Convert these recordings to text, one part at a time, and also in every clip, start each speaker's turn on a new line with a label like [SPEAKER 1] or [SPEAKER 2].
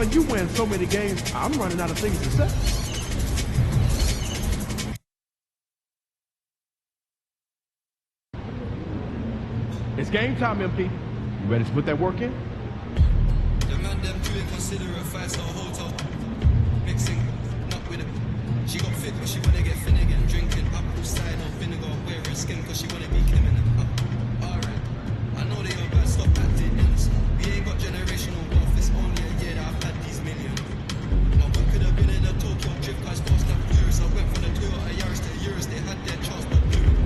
[SPEAKER 1] when you win so many games, I'm running out of things to say. It's game time, MP. You ready to put that work in?
[SPEAKER 2] The man them do it, consider a 5-star hotel. Mixing, not with it. She got fit, but she wanna get thin again. Drinking apple cider vinegar, wearing skin, cause she wanna be Kim in it. Alright, I know they are bad, stop acting innocent. We ain't got generational wealth, it's only a year that I've had these millions. My work could have been in a Tokyo drift, cause fast and furious. I went from the Toyota Yaris to Urus, they had their chance, but blew it.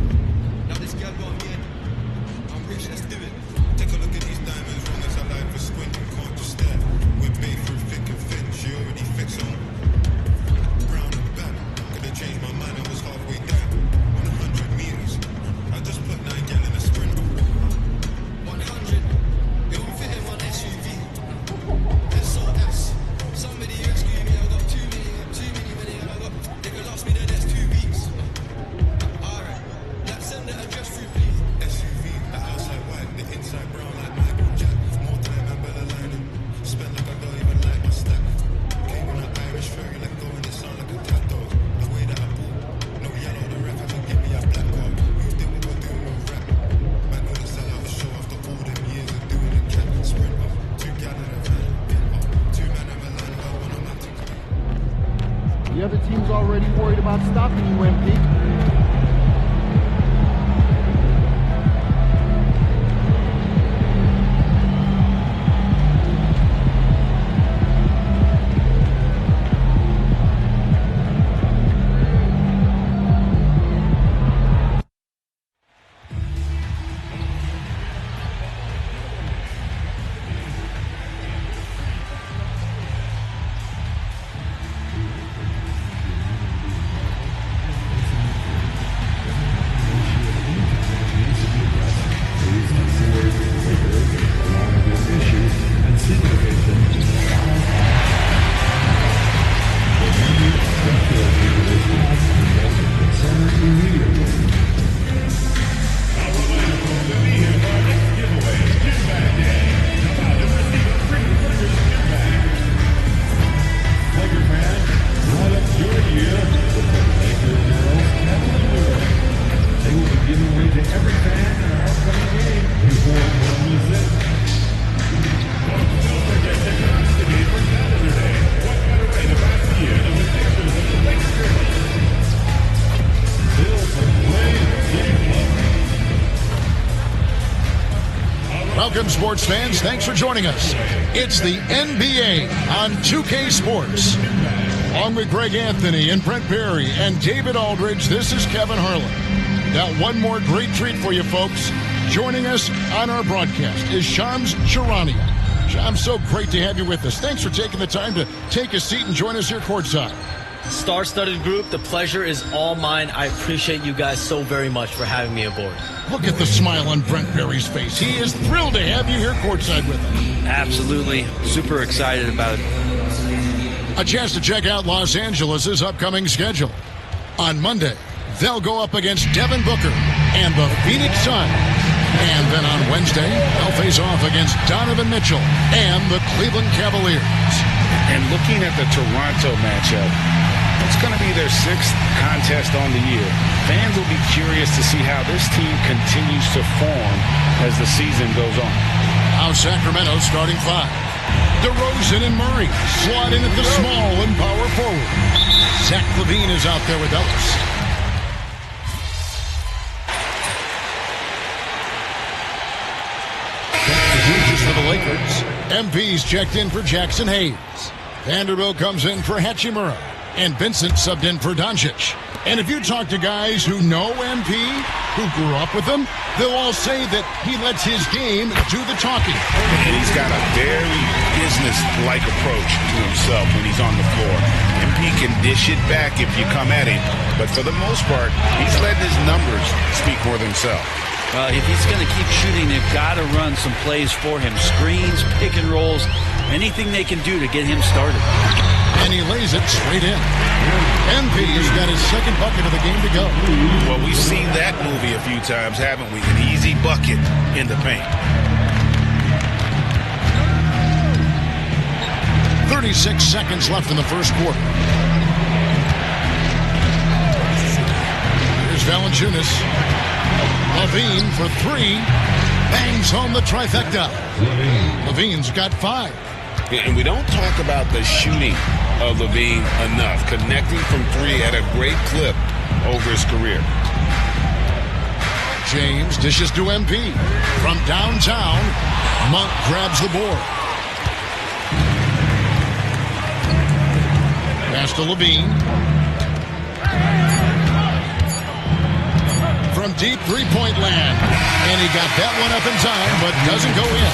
[SPEAKER 2] Now this girl got me in. I'm rich, let's do it.
[SPEAKER 3] Take a look at these diamonds, wrong as I like for squinting, can't just stare. We're made through thick and thin, she already fixed on. Brown and back, could have changed my mind, I was halfway there. 100 meters, I just put 9 gal in a sprint. 100, it won't fit in one SUV. SOS, somebody rescue me, I got too many, and I got, they could last me the next 2 weeks. Alright, let's send the address through, please. SUV, the outside white, the inside brown like Michael Jack. More time and better lining, spend like I don't even like my stack. Came on an Irish ferry, like going to sound like a cat dog. The way that I pull, no yellow, the ref hasn't give me a black card. You think we gon' do no rap? Man, gonna sell out a show after all them years of doing a cat sprint up. 2 gal in a van, bit up. 2 man in Milan, got one on my TikTok.
[SPEAKER 1] The other team's already worried about stopping you, MP.
[SPEAKER 4] Welcome, sports fans. Thanks for joining us. It's the NBA on 2K Sports. Along with Greg Anthony and Brent Perry and David Aldridge, this is Kevin Harlan. Got one more great treat for you folks. Joining us on our broadcast is Shams Charania. Shams, so great to have you with us. Thanks for taking the time to take a seat and join us here courtside.
[SPEAKER 5] Star-studded group, the pleasure is all mine. I appreciate you guys so very much for having me aboard.
[SPEAKER 4] Look at the smile on Brent Perry's face. He is thrilled to have you here courtside with us.
[SPEAKER 6] Absolutely. Super excited about it.
[SPEAKER 4] A chance to check out Los Angeles' upcoming schedule. On Monday, they'll go up against Devin Booker and the Phoenix Suns. And then on Wednesday, they'll face off against Donovan Mitchell and the Cleveland Cavaliers.
[SPEAKER 7] And looking at the Toronto matchup, it's going to be their 6th contest on the year. Fans will be curious to see how this team continues to form as the season goes on.
[SPEAKER 4] Now Sacramento's starting 5. DeRozan and Murray slot in at the small and power forward. Zach LaVine is out there with Ellis. For the Lakers, MP's checked in for Jackson Hayes. Vanderbilt comes in for Hachimura. And Vincent subbed in for Doncic. And if you talk to guys who know MP, who grew up with him, they'll all say that he lets his game do the talking.
[SPEAKER 7] And he's got a very business-like approach to himself when he's on the floor. MP can dish it back if you come at him, but for the most part, he's letting his numbers speak for themselves.
[SPEAKER 6] If he's going to keep shooting, they've got to run some plays for him. Screens, pick and rolls, anything they can do to get him started.
[SPEAKER 4] And he lays it straight in. MP's got his 2nd bucket of the game to go.
[SPEAKER 7] Well, we've seen that movie a few times, haven't we? An easy bucket in the paint.
[SPEAKER 4] 36 seconds left in the first quarter. Here's Valanciunas. Levine for three. Bangs home the trifecta. Levine's got 5.
[SPEAKER 7] And we don't talk about the shooting of Levine enough. Connecting from 3 at a great clip over his career.
[SPEAKER 4] James dishes to MP. From downtown, Monk grabs the board. Pass to Levine. From deep three-point land. And he got that one up in time, but doesn't go in.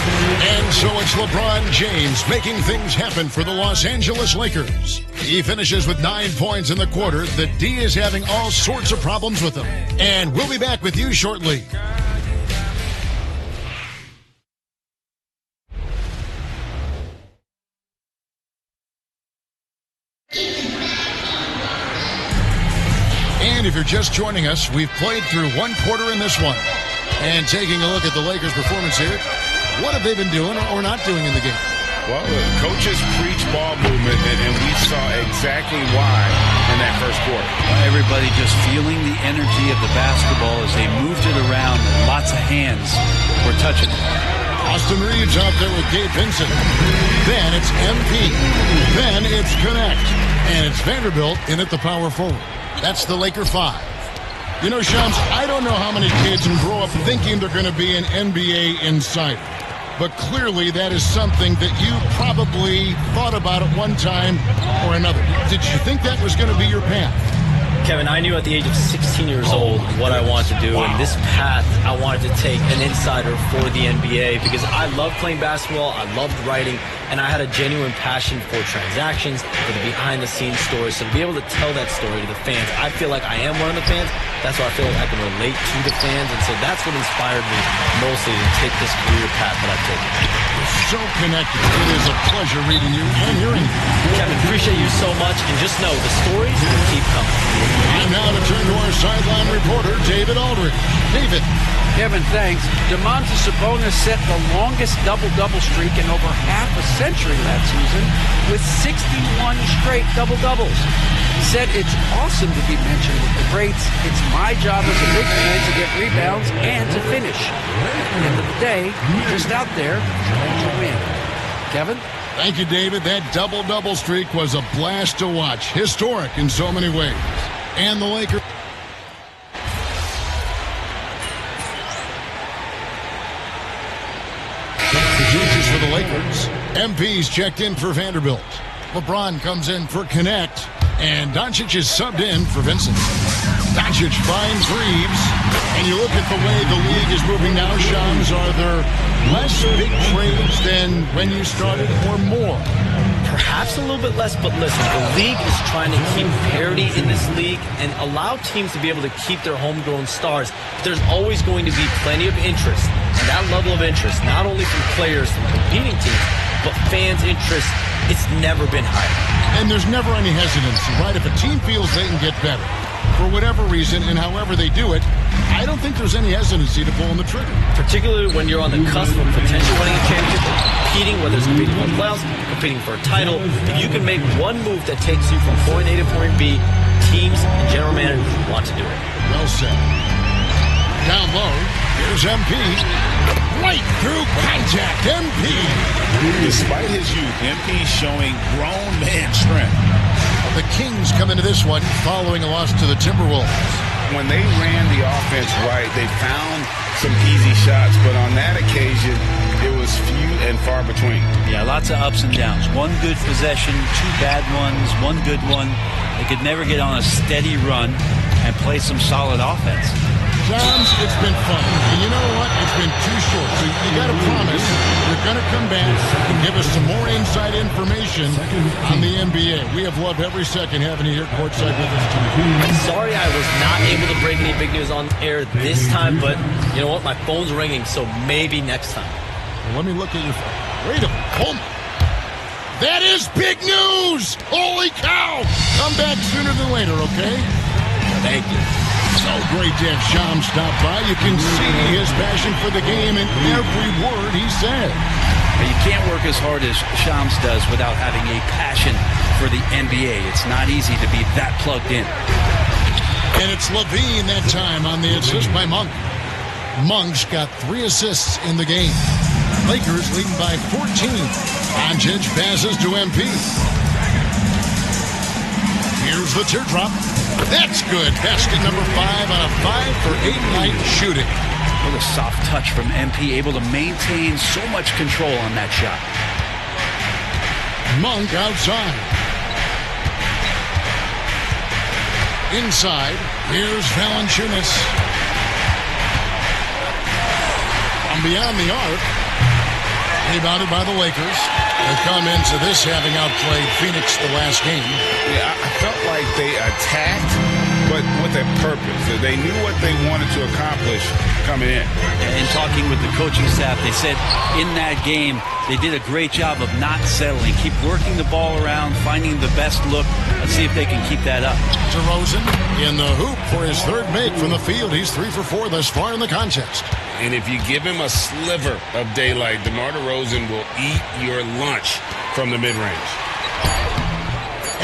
[SPEAKER 4] And so it's LeBron James making things happen for the Los Angeles Lakers. He finishes with 9 points in the quarter. The D is having all sorts of problems with him. And we'll be back with you shortly. And if you're just joining us, we've played through one quarter in this one. And taking a look at the Lakers' performance here, what have they been doing or not doing in the game?
[SPEAKER 7] Well, the coaches preach ball movement, and we saw exactly why in that first quarter.
[SPEAKER 6] Everybody just feeling the energy of the basketball as they moved it around. Lots of hands were touching it.
[SPEAKER 4] Austin Reeves out there with Gabe Vincent. Then it's MP. Then it's Connect. And it's Vanderbilt in at the power forward. That's the Laker 5. You know, Shams, I don't know how many kids grow up thinking they're going to be an NBA insider. But clearly that is something that you probably thought about at one time or another. Did you think that was going to be your path?
[SPEAKER 5] Kevin, I knew at the age of 16 years old what I wanted to do, and this path I wanted to take an insider for the NBA because I love playing basketball, I loved writing, and I had a genuine passion for transactions, for the behind-the-scenes stories. So to be able to tell that story to the fans, I feel like I am one of the fans. That's why I feel like I can relate to the fans, and so that's what inspired me mostly to take this career path that I've taken.
[SPEAKER 4] You're so connected. It is a pleasure reading you and hearing you.
[SPEAKER 5] Kevin, appreciate you so much, and just know the stories will keep coming.
[SPEAKER 4] And now to turn to our sideline reporter, David Aldridge. David.
[SPEAKER 8] Kevin, thanks. Domantas Sabonis set the longest double-double streak in over half a century that season with 61 straight double-doubles. He said it's awesome to be mentioned with the greats. It's my job as a big man to get rebounds and to finish. At the end of the day, you're just out there trying to win. Kevin?
[SPEAKER 4] Thank you, David. That double-double streak was a blast to watch. Historic in so many ways. And the Lakers. Juices for the Lakers. MP's checked in for Vanderbilt. LeBron comes in for Connect. And Doncic is subbed in for Vincent. Doncic finds Reeves. And you look at the way the league is moving now, Shams, are there less big trades than when you started or more?
[SPEAKER 5] Perhaps a little bit less, but listen, the league is trying to keep parity in this league and allow teams to be able to keep their homegrown stars. There's always going to be plenty of interest, and that level of interest, not only from players from competing teams, but fans' interest, it's never been higher.
[SPEAKER 4] And there's never any hesitancy, right? If a team feels they can get better, for whatever reason and however they do it, I don't think there's any hesitancy to pulling the trigger.
[SPEAKER 5] Particularly when you're on the cusp of potentially winning a championship, competing, whether it's competing for the playoffs, competing for a title. If you can make one move that takes you from point A to point B, teams and general managers want to do it.
[SPEAKER 4] Well said. Down low, here's MP. Right through contact, MP.
[SPEAKER 7] Despite his youth, MP showing grown man strength.
[SPEAKER 4] The Kings come into this one following a loss to the Timberwolves.
[SPEAKER 7] When they ran the offense right, they found some easy shots, but on that occasion, it was few and far between.
[SPEAKER 6] Yeah, lots of ups and downs. One good possession, two bad ones, one good one. They could never get on a steady run and play some solid offense.
[SPEAKER 4] Shams, it's been fun. And you know what? It's been too short. So you got to promise you're going to come back and give us some more inside information on the NBA. We have loved every second having you here courtside with us tonight.
[SPEAKER 5] I'm sorry I was not able to break any big news on air this time, but you know what? My phone's ringing, so maybe next time.
[SPEAKER 4] Well, let me look at your phone. Wait a minute. Hold on. That is big news! Holy cow! Come back sooner than later, okay?
[SPEAKER 5] Thank you.
[SPEAKER 4] So great to have Sham stop by. You can see his passion for the game in every word he said.
[SPEAKER 6] You can't work as hard as Shams does without having a passion for the NBA. It's not easy to be that plugged in.
[SPEAKER 4] And it's Levine that time on the assist by Monk. Monk's got 3 assists in the game. Lakers leading by 14. Montage passes to MP. Here's the teardrop. That's good. Basket number 5 on a 5 for 8 night shooting.
[SPEAKER 6] What a soft touch from MP, able to maintain so much control on that shot.
[SPEAKER 4] Monk outside. Inside, here's Valanciunas. From beyond the arc, rebounded by the Lakers. They come into this having outplayed Phoenix the last game.
[SPEAKER 7] Yeah, I felt like they attacked, but with a purpose. They knew what they wanted to accomplish coming in.
[SPEAKER 6] And talking with the coaching staff, they said in that game, they did a great job of not settling. Keep working the ball around, finding the best look. Let's see if they can keep that up.
[SPEAKER 4] DeRozan in the hoop for his 3rd make from the field. He's 3 for 4 thus far in the contest.
[SPEAKER 7] And if you give him a sliver of daylight, DeMar DeRozan will eat your lunch from the mid-range.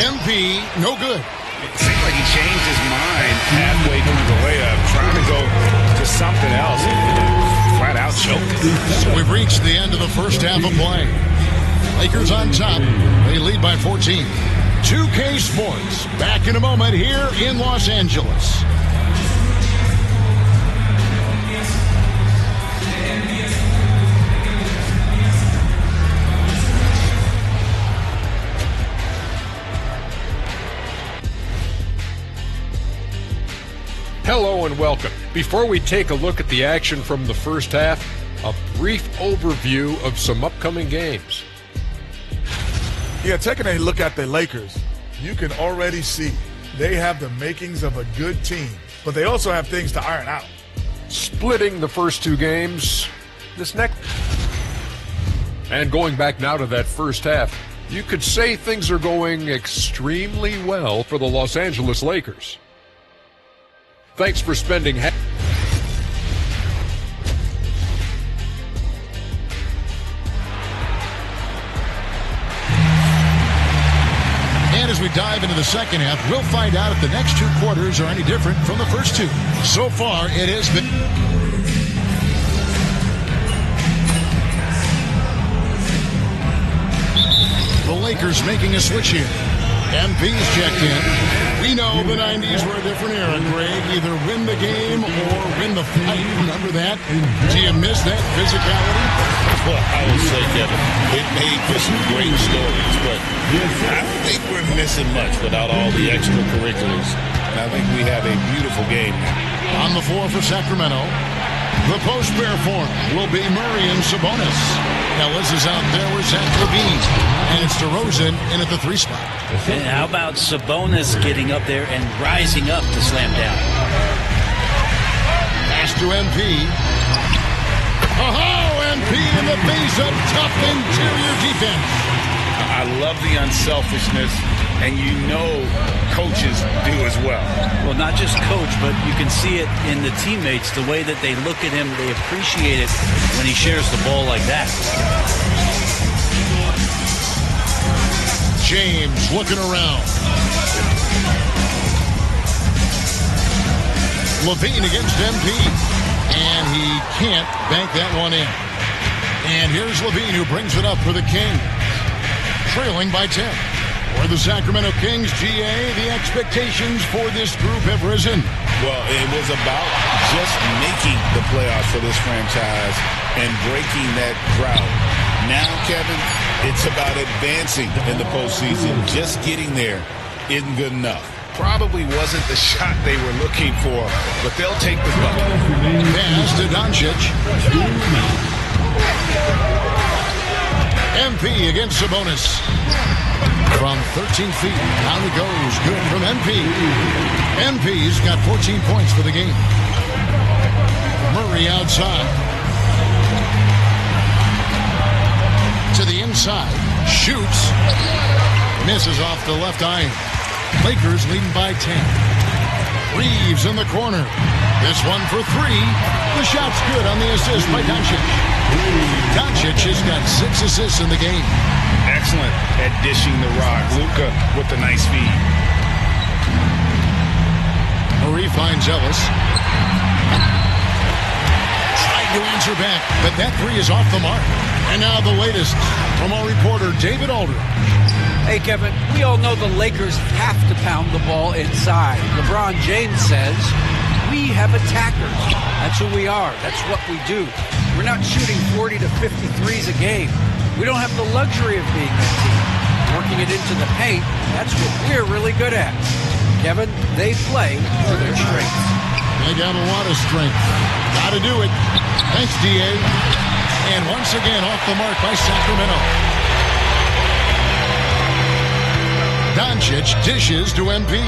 [SPEAKER 4] MP, no good.
[SPEAKER 7] It seemed like he changed his mind halfway through the layup, trying to go to something else. Flat out choked.
[SPEAKER 4] So we've reached the end of the first half of play. Lakers on top. They lead by 14. 2K Sports back in a moment here in Los Angeles.
[SPEAKER 9] Hello and welcome. Before we take a look at the action from the first half, a brief overview of some upcoming games.
[SPEAKER 3] Yeah, taking a look at the Lakers, you can already see they have the makings of a good team, but they also have things to iron out.
[SPEAKER 9] Splitting the first 2 games this next. And going back now to that first half, you could say things are going extremely well for the Los Angeles Lakers. Thanks for spending
[SPEAKER 4] And as we dive into the second half, we'll find out if the next 2 quarters are any different from the first 2. So far, it has been. The Lakers making a switch here. MP's checked in. We know the 90s were a different era, Greg. Either win the game or win the fight. Remember that? Do you miss that physicality?
[SPEAKER 7] Well, I would say, Kevin, it made for some great stories, but I think we're missing much without all the extracurriculars. And I think we have a beautiful game now.
[SPEAKER 4] On the floor for Sacramento, the post pair form will be Murray and Sabonis. Ellis is out there with Zach LaVine. And it's DeRozan in at the 3 spot.
[SPEAKER 6] And how about Sabonis getting up there and rising up to slam down?
[SPEAKER 4] Pass to MP. Oh, MP in the face of tough interior defense.
[SPEAKER 7] I love the unselfishness, and you know coaches do as well.
[SPEAKER 6] Well, not just coach, but you can see it in the teammates, the way that they look at him, they appreciate it when he shares the ball like that.
[SPEAKER 4] James looking around. LaVine against MP. And he can't bank that one in. And here's LaVine who brings it up for the Kings. Trailing by 10. For the Sacramento Kings, GA, the expectations for this group have risen.
[SPEAKER 7] Well, it was about just making the playoffs for this franchise and breaking that drought. Now, Kevin, it's about advancing in the postseason. Just getting there isn't good enough. Probably wasn't the shot they were looking for, but they'll take the bucket.
[SPEAKER 4] Pass to Doncic. MP against Sabonis. From 13 feet, down he goes. Good from MP. MP's got 14 points for the game. Murray outside. To the inside. Shoots. Misses off the left iron. Lakers leading by 10. Reeves in the corner. This one for three. The shot's good on the assist by Doncic. Doncic has got 6 assists in the game.
[SPEAKER 7] Excellent at dishing the rock. Luka with the nice feed.
[SPEAKER 4] Murray finds Ellis. Tried to answer back, but that three is off the mark. And now the latest from our reporter, David Aldridge.
[SPEAKER 8] Hey, Kevin, we all know the Lakers have to pound the ball inside. LeBron James says, we have attackers. That's who we are. That's what we do. We're not shooting 40 to 53s a game. We don't have the luxury of being that team. Working it into the paint, that's what we're really good at. Kevin, they play to their strengths.
[SPEAKER 4] They got a lot of strength. Got to do it. Thanks, D.A. And once again, off the mark by Sacramento. Doncic dishes to MP.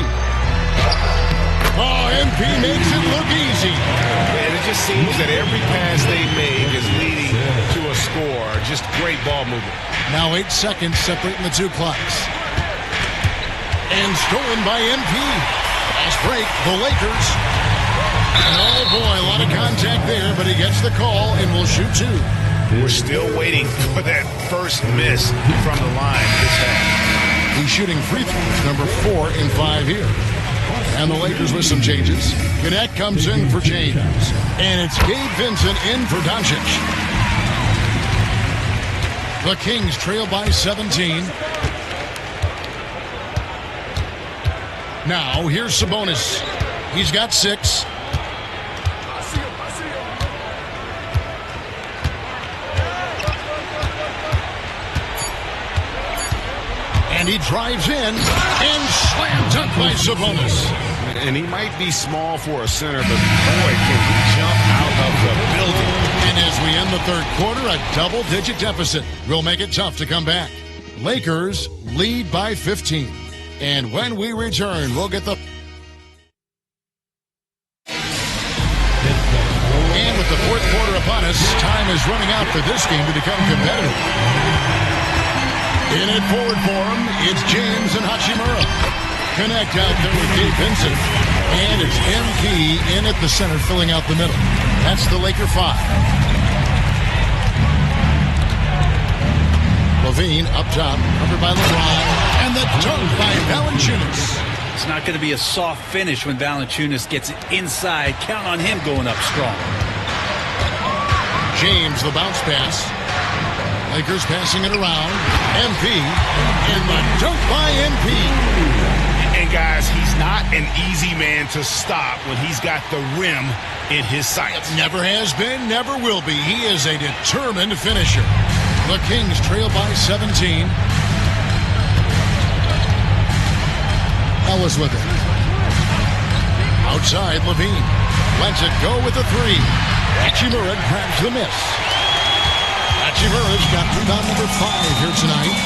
[SPEAKER 4] Oh, MP makes it look easy.
[SPEAKER 7] And it just seems that every pass they make is leading to a score. Just great ball movement.
[SPEAKER 4] Now 8 seconds separating the two clocks. And stolen by MP. Fast break, the Lakers. And oh boy, a lot of contact there, but he gets the call and will shoot 2.
[SPEAKER 7] We're still waiting for that first miss from the line this half.
[SPEAKER 4] He's shooting free throws, number 4 in 5 here. And the Lakers with some changes. Gannett comes in for James. And it's Gabe Vincent in for Doncic. The Kings trail by 17. Now, here's Sabonis. He's got 6. And he drives in and slam dunk by Sabonis.
[SPEAKER 7] And he might be small for a center, but boy, can he jump out of the building.
[SPEAKER 4] And as we end the third quarter, a double-digit deficit will make it tough to come back. Lakers lead by 15. And when we return, we'll get the... And with the fourth quarter upon us, time is running out for this game to become competitive. In it forward for him, it's James and Hachimura. Connect out there with Gabe Vincent. And it's MP in at the center, filling out the middle. That's the Laker 5. Levine up top, covered by LeBron. And the dunk by Valanciunas.
[SPEAKER 6] It's not going to be a soft finish when Valanciunas gets it inside. Count on him going up strong.
[SPEAKER 4] James, the bounce pass. Lakers passing it around. MP. And the dunk by MP.
[SPEAKER 7] And guys, he's not an easy man to stop when he's got the rim in his sights.
[SPEAKER 4] Never has been, never will be. He is a determined finisher. The Kings trail by 17. Ellis with it. Outside, Levine. Lets it go with a 3. Hachimura grabs the miss. Hachimura's got rebound number 5 here tonight.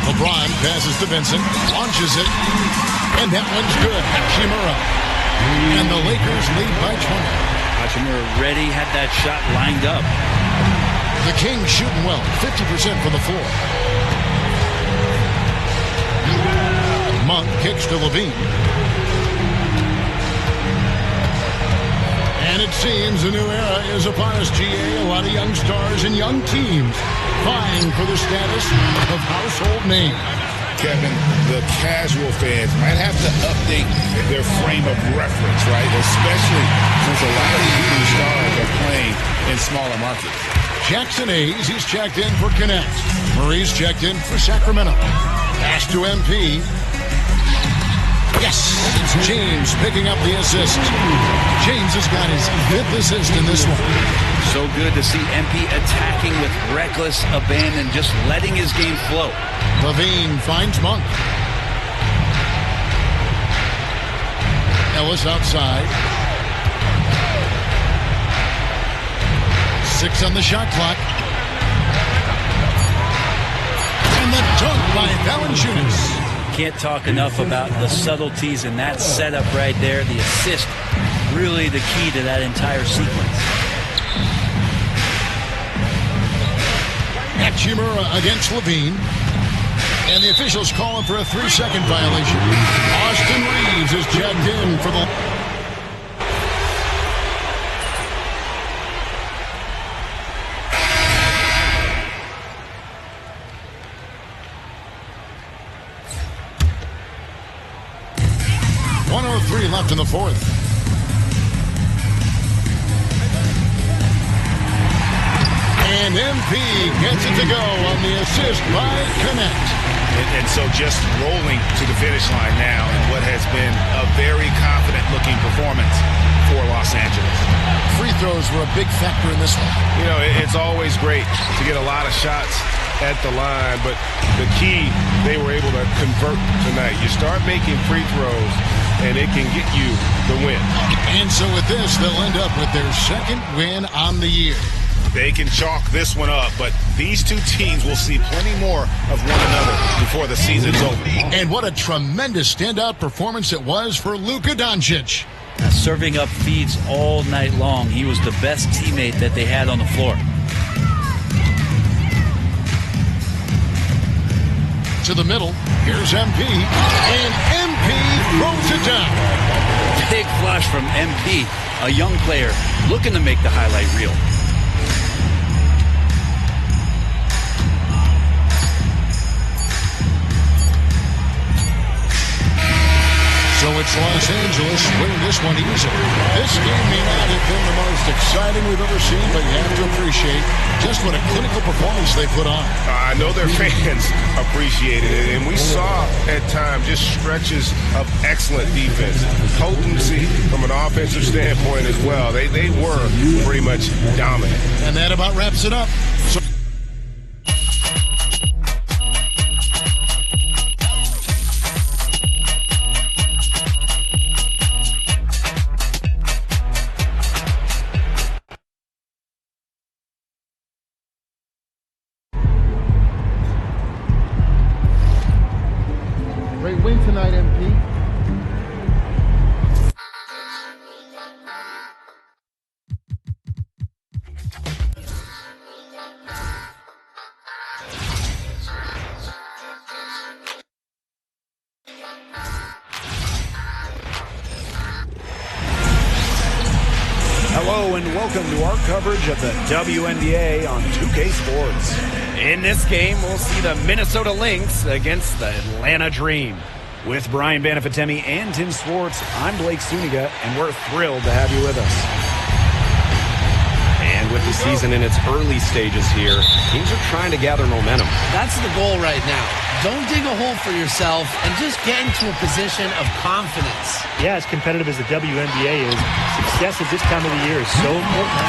[SPEAKER 4] LeBron passes to Vincent, launches it, and that one's good. Hachimura. And the Lakers lead by 20.
[SPEAKER 6] Hachimura ready, had that shot lined up.
[SPEAKER 4] The Kings shooting well, 50% from the floor. Monk kicks to Levine. And it seems a new era is upon us, GA. A lot of young stars and young teams vying for the status of household name.
[SPEAKER 7] Kevin, the casual fans might have to update their frame of reference, right? Especially since a lot of these new stars are playing in smaller markets.
[SPEAKER 4] Jackson Hayes, he's checked in for Connect. Murray's checked in for Sacramento. Pass to MP. Yes, it's James picking up the assist. James has got his 5th assist in this one.
[SPEAKER 6] So good to see MP attacking with reckless abandon, just letting his game flow.
[SPEAKER 4] Levine finds Monk. Ellis outside. 6 on the shot clock. And the dunk by Valanciunas.
[SPEAKER 6] Can't talk enough about the subtleties in that setup right there. The assist, really the key to that entire sequence.
[SPEAKER 4] Hachimura against Levine. And the officials calling for a 3-second violation. Austin Reeves is checked in for the... .103 left in the fourth. And MP gets it to go on the assist by Connect.
[SPEAKER 7] And so just rolling to the finish line now in what has been a very confident-looking performance for Los Angeles.
[SPEAKER 4] Free throws were a big factor in this one.
[SPEAKER 3] You know, it's always great to get a lot of shots at the line, but the key, they were able to convert tonight. You start making free throws, and it can get you the win.
[SPEAKER 4] And so with this, they'll end up with their second win on the year.
[SPEAKER 7] They can chalk this one up, but these two teams will see plenty more of one another before the season's over.
[SPEAKER 4] And what a tremendous standout performance it was for Luka Doncic.
[SPEAKER 6] Serving up feeds all night long. He was the best teammate that they had on the floor.
[SPEAKER 4] To the middle, here's MP, and MP throws it down.
[SPEAKER 6] Big flush from MP, a young player looking to make the highlight reel.
[SPEAKER 4] So it's Los Angeles winning this one easily. This game may not have been the most exciting we've ever seen, but you have to appreciate just what a clinical performance they put on.
[SPEAKER 3] I know their fans appreciated it, and we saw at times just stretches of excellent defense, potency from an offensive standpoint as well. They were pretty much dominant.
[SPEAKER 4] And that about wraps it up. So
[SPEAKER 1] Great win tonight, MP.
[SPEAKER 10] Hello and welcome to our coverage of the WNBA on 2K Sports. In this game, we'll see the Minnesota Lynx against the Atlanta Dream. With Brian Banafitemi and Tim Swartz, I'm Blake Suniga, and we're thrilled to have you with us. And with the season in its early stages here, teams are trying to gather momentum.
[SPEAKER 11] That's the goal right now. Don't dig a hole for yourself and just get into a position of confidence.
[SPEAKER 12] Yeah, as competitive as the WNBA is, success at this time of the year is so important.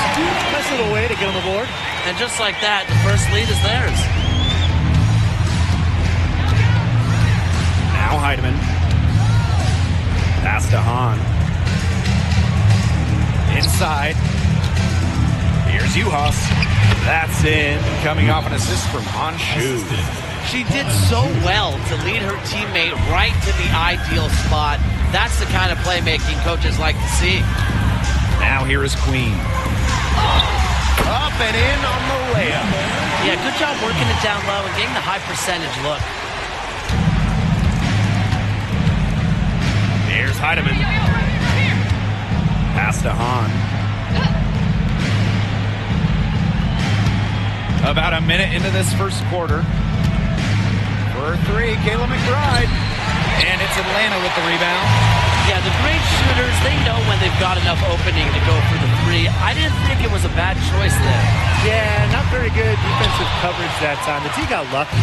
[SPEAKER 12] Nice little way to get on the board.
[SPEAKER 11] And just like that, the first lead is theirs.
[SPEAKER 10] Now Heidemann. Pass to Hahn. Inside. Here's Juhas. That's in. Coming off an assist from Honshu.
[SPEAKER 11] She did so well to lead her teammate right to the ideal spot. That's the kind of playmaking coaches like to see.
[SPEAKER 10] Now here is Queen. Up and in on the layup.
[SPEAKER 11] Yeah, good job working it down low and getting the high percentage look.
[SPEAKER 10] Here's Heidemann. Pass to Hahn. About a minute into this first quarter. For three, Kayla McBride. And it's Atlanta with the rebound.
[SPEAKER 11] Yeah, the great shooters, they know when they've got enough opening to go for the three. I didn't think it was a bad choice there.
[SPEAKER 12] Yeah, not very good defensive coverage that time. The T got lucky.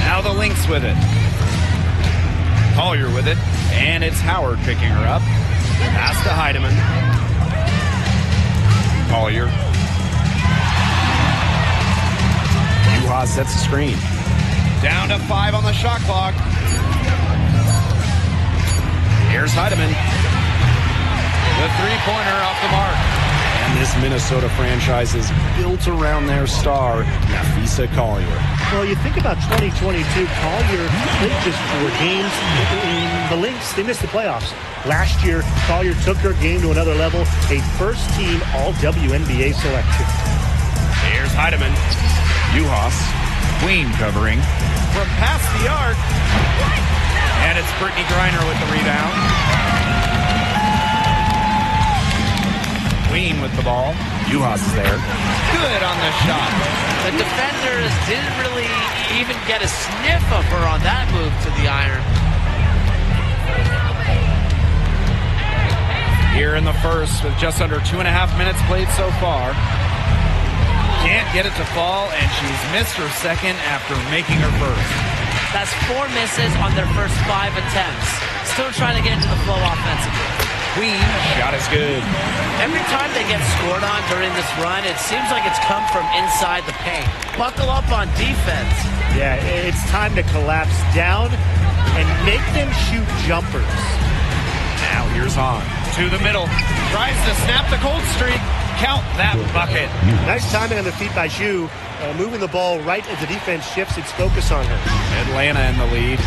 [SPEAKER 10] Now the Lynx with it. Collier with it. And it's Howard picking her up. Pass to Heidemann. Collier. Juhas sets the screen. Down to 5 on the shot clock. Here's Heidemann. The three-pointer off the mark. And this Minnesota franchise is built around their star, Nafisa Collier.
[SPEAKER 12] Well, you think about 2022, Collier played just 4 games in the Lynx. They missed the playoffs. Last year, Collier took her game to another level, a first-team All-WNBA selection.
[SPEAKER 10] Here's Heidemann. Juhas. Queen covering. from past the arc. And it's Brittany Griner with the rebound. Queen with the ball. Juhas is there. Good on the shot.
[SPEAKER 11] The defenders didn't really even get a sniff of her on that move to the iron.
[SPEAKER 10] Here in the first with just under 2.5 minutes played so far. Can't get it to fall, and she's missed her second after making her first.
[SPEAKER 11] That's 4 misses on their first 5 attempts. Still trying to get into the flow offensively.
[SPEAKER 10] Queen, shot is good.
[SPEAKER 11] Every time they get scored on during this run, it seems like it's come from inside the paint. Buckle up on defense.
[SPEAKER 12] Yeah, it's time to collapse down and make them shoot jumpers.
[SPEAKER 10] Now here's Han. To the middle. Tries to snap the cold streak. Count that bucket.
[SPEAKER 12] Nice timing on the feet by Zhu. Moving the ball right as the defense shifts its focus on her.
[SPEAKER 10] Atlanta in the lead.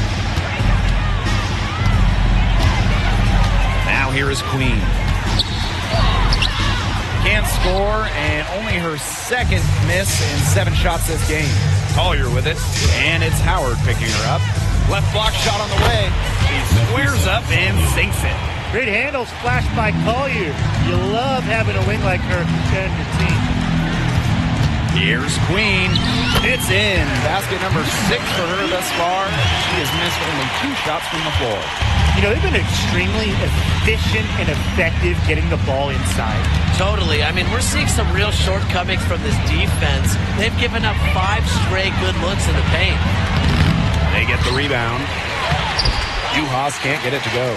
[SPEAKER 10] Now here is Queen. Can't score, and only her second miss in 7 shots this game. Collier with it, and it's Howard picking her up. Left block shot on the way. She squares up and sinks it.
[SPEAKER 12] Great handles flashed by Collier. You love having a wing like her defend your team.
[SPEAKER 10] Here's Queen. It's in. Basket number 6 for her thus far. She has missed only 2 shots from the floor.
[SPEAKER 12] You know, they've been extremely efficient and effective getting the ball inside.
[SPEAKER 11] Totally. I mean, we're seeing some real shortcomings from this defense. They've given up 5 straight good looks in the paint.
[SPEAKER 10] They get the rebound. Juhas can't get it to go.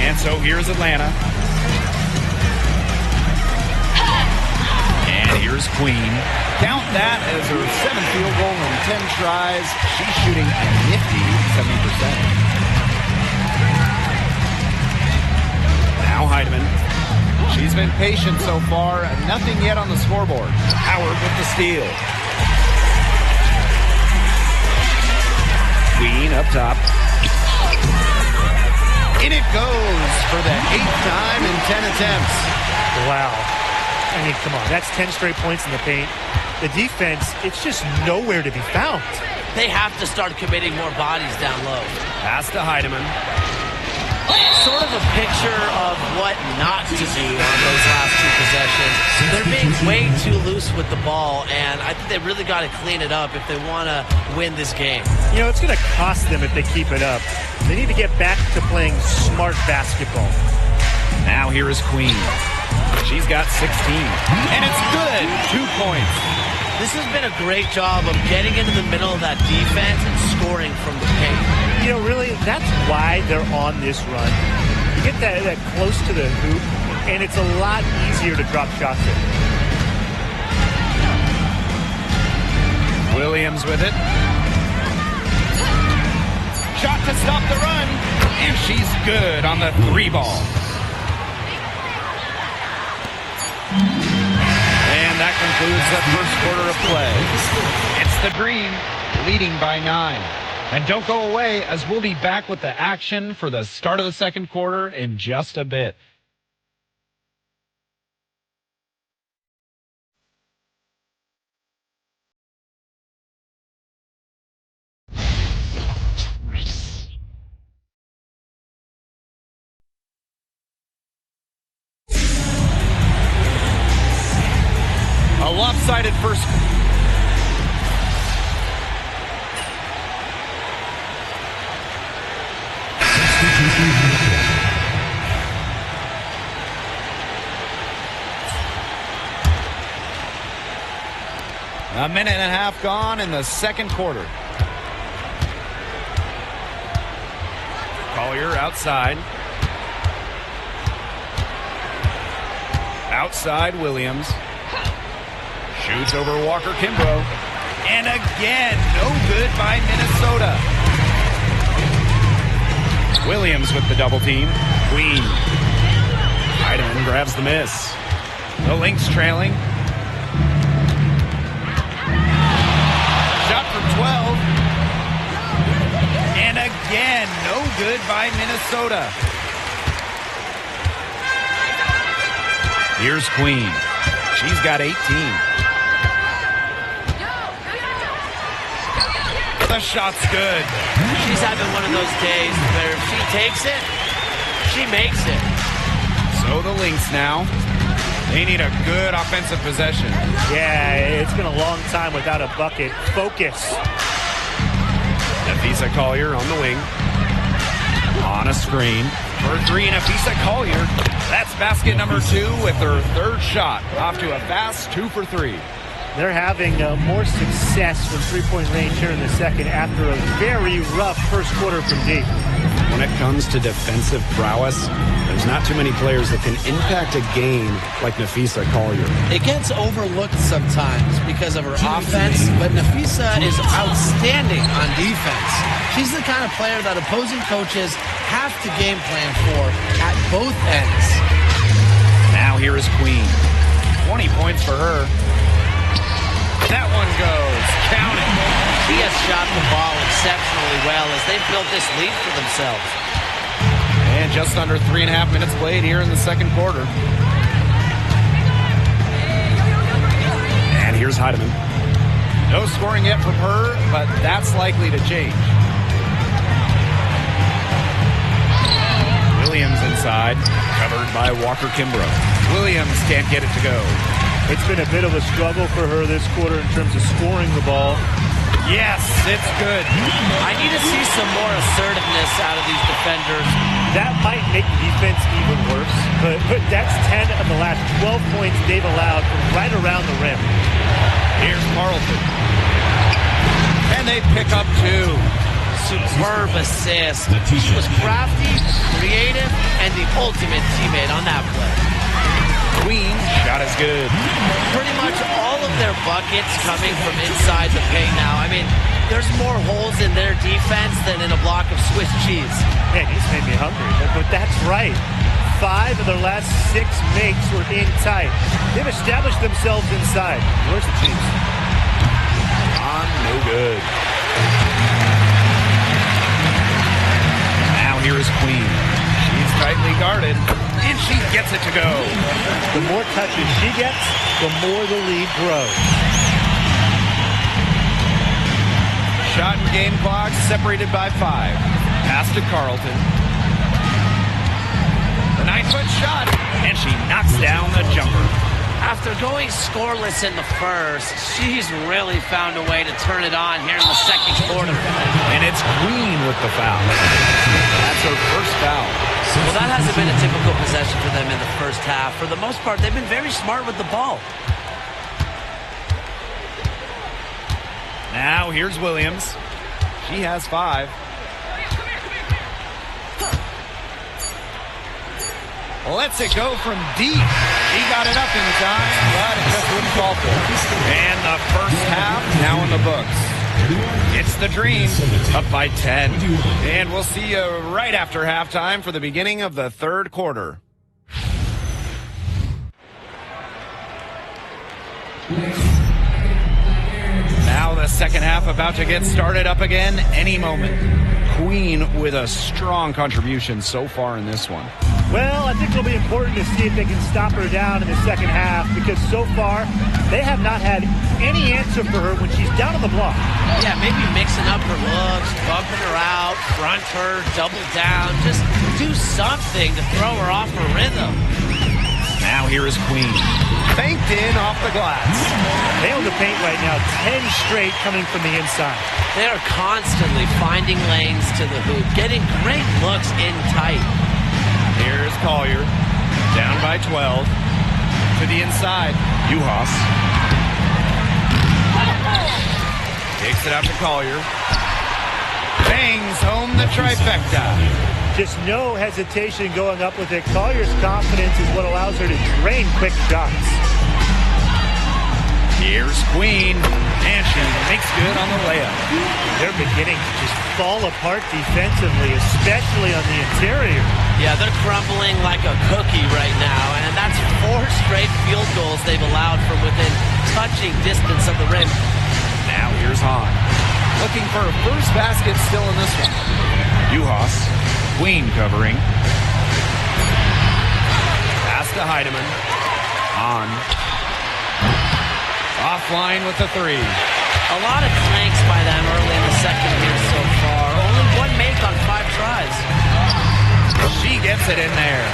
[SPEAKER 10] And so here's Atlanta. And here's Queen. Count that as her 7th field goal in 10 tries. She's shooting a nifty 70%. Now Heidemann. She's been patient so far. Nothing yet on the scoreboard. Howard with the steal. Queen up top. In it goes for the 8th time in 10 attempts.
[SPEAKER 12] Wow. I mean, come on. That's 10 straight points in the paint. The defense, it's just nowhere to be found.
[SPEAKER 11] They have to start committing more bodies down low.
[SPEAKER 10] Pass to Heidemann.
[SPEAKER 11] Sort of a picture of what not to do on those last 2 possessions. They're being way too loose with the ball, and I think they really got to clean it up if they want to win this game.
[SPEAKER 12] You know, it's going to cost them if they keep it up. They need to get back to playing smart basketball.
[SPEAKER 10] Now here is Queen. She's got 16. And it's good. 2 points.
[SPEAKER 11] This has been a great job of getting into the middle of that defense and scoring from the paint.
[SPEAKER 12] You know, really, that's why they're on this run. You get that close to the hoop, and it's a lot easier to drop shots in.
[SPEAKER 10] Williams with it. Shot to stop the run, and she's good on the 3 ball. And that concludes the first quarter of play. It's the Dream leading by 9. And don't go away, as we'll be back with the action for the start of the second quarter in just a bit. A lopsided first. A minute and a half gone in the second quarter. Collier outside. Outside Williams. Shoots over Walker Kimbrough. And again, no good by Minnesota. Williams with the double team. Queen. Heidemann grabs the miss. The Lynx trailing. Shot from 12. And again, no good by Minnesota. Here's Queen. She's got 18. the shot's good.
[SPEAKER 11] She's having one of those days where if she takes it, she makes it.
[SPEAKER 10] So the Lynx now. They need a good offensive possession.
[SPEAKER 12] Yeah, it's been a long time without a bucket. Focus.
[SPEAKER 10] Nafisa Collier on the wing. On a screen. For three, Nafisa Collier. That's basket number 2 with her third shot. Off to a fast 2 for 3.
[SPEAKER 12] They're having more success from three-point range here in the second after a very rough first quarter from deep.
[SPEAKER 10] When it comes to defensive prowess, there's not too many players that can impact a game like Nafisa Collier.
[SPEAKER 11] It gets overlooked sometimes because of her offense, but Nafisa is outstanding on defense. She's the kind of player that opposing coaches have to game plan for at both ends.
[SPEAKER 10] Now here is Queen. 20 points for her. That one goes. Count it.
[SPEAKER 11] She has shot the ball exceptionally well as they've built this lead for themselves.
[SPEAKER 10] And just under 3.5 minutes played here in the second quarter. And here's Heidemann. No scoring yet from her, but that's likely to change. Williams inside, covered by Walker Kimbrough. Williams can't get it to go.
[SPEAKER 12] It's been a bit of a struggle for her this quarter in terms of scoring the ball.
[SPEAKER 10] Yes, it's good.
[SPEAKER 11] I need to see some more assertiveness out of these defenders.
[SPEAKER 12] That might make defense even worse, but that's 10 of the last 12 points they've allowed from right around the rim.
[SPEAKER 10] Here's Carlton. And they pick up 2.
[SPEAKER 11] Superb assist. She was crafty, creative, and the ultimate teammate on that play.
[SPEAKER 10] Queen shot is good.
[SPEAKER 11] Pretty much all of their buckets coming from inside the paint now. I mean, there's more holes in their defense than in a block of Swiss cheese.
[SPEAKER 12] Man, he's made me hungry, but that's right. 5 of their last 6 makes were in tight. They've established themselves inside. Where's the Chiefs?
[SPEAKER 10] No good. Now here is Queen. She's tightly guarded, and she gets it to go.
[SPEAKER 12] The more touches she gets, the more the lead grows.
[SPEAKER 10] Shot and game clock separated by 5. Pass to Carlton. The 9-foot shot, and she knocks down the jumper.
[SPEAKER 11] After going scoreless in the first, she's really found a way to turn it on here in the second quarter.
[SPEAKER 10] And it's Queen with the foul. That's her first foul.
[SPEAKER 11] Well, that hasn't been a typical possession for them in the first half. For the most part, they've been very smart with the ball.
[SPEAKER 10] Now here's Williams. She has 5. Lets it go from deep. He got it up in time, but it just wouldn't fall for it. And the first half now in the books. It's the Dream, up by 10. And we'll see you right after halftime for the beginning of the third quarter. Now the second half about to get started up again any moment. Queen with a strong contribution so far in this one.
[SPEAKER 12] Well, I think it'll be important to see if they can stop her down in the second half because so far they have not had any answer for her when she's down on the block.
[SPEAKER 11] Yeah, maybe mixing up her looks, bumping her out, front her, double down. Just do something to throw her off her rhythm.
[SPEAKER 10] Now here is Queen. Banked in off the glass.
[SPEAKER 12] They own the paint right now, 10 straight coming from the inside.
[SPEAKER 11] They are constantly finding lanes to the hoop, getting great looks in tight.
[SPEAKER 10] Here's Collier, down by 12. To the inside, Uhas. Takes it out to Collier. Bangs home the trifecta.
[SPEAKER 12] Just no hesitation going up with it. Collier's confidence is what allows her to drain quick shots.
[SPEAKER 10] Here's Queen, and she makes good on the layup.
[SPEAKER 12] They're beginning to just fall apart defensively, especially on the interior.
[SPEAKER 11] Yeah, they're crumbling like a cookie right now, and that's 4 straight field goals they've allowed from within touching distance of the rim.
[SPEAKER 10] Now here's Hahn. Looking for a first basket still in this one. Uhas, Queen covering. Pass to Heidemann. On. Offline with the 3.
[SPEAKER 11] A lot of clanks by them early in the second here so far. Only one make on 5 tries.
[SPEAKER 10] She gets it in there.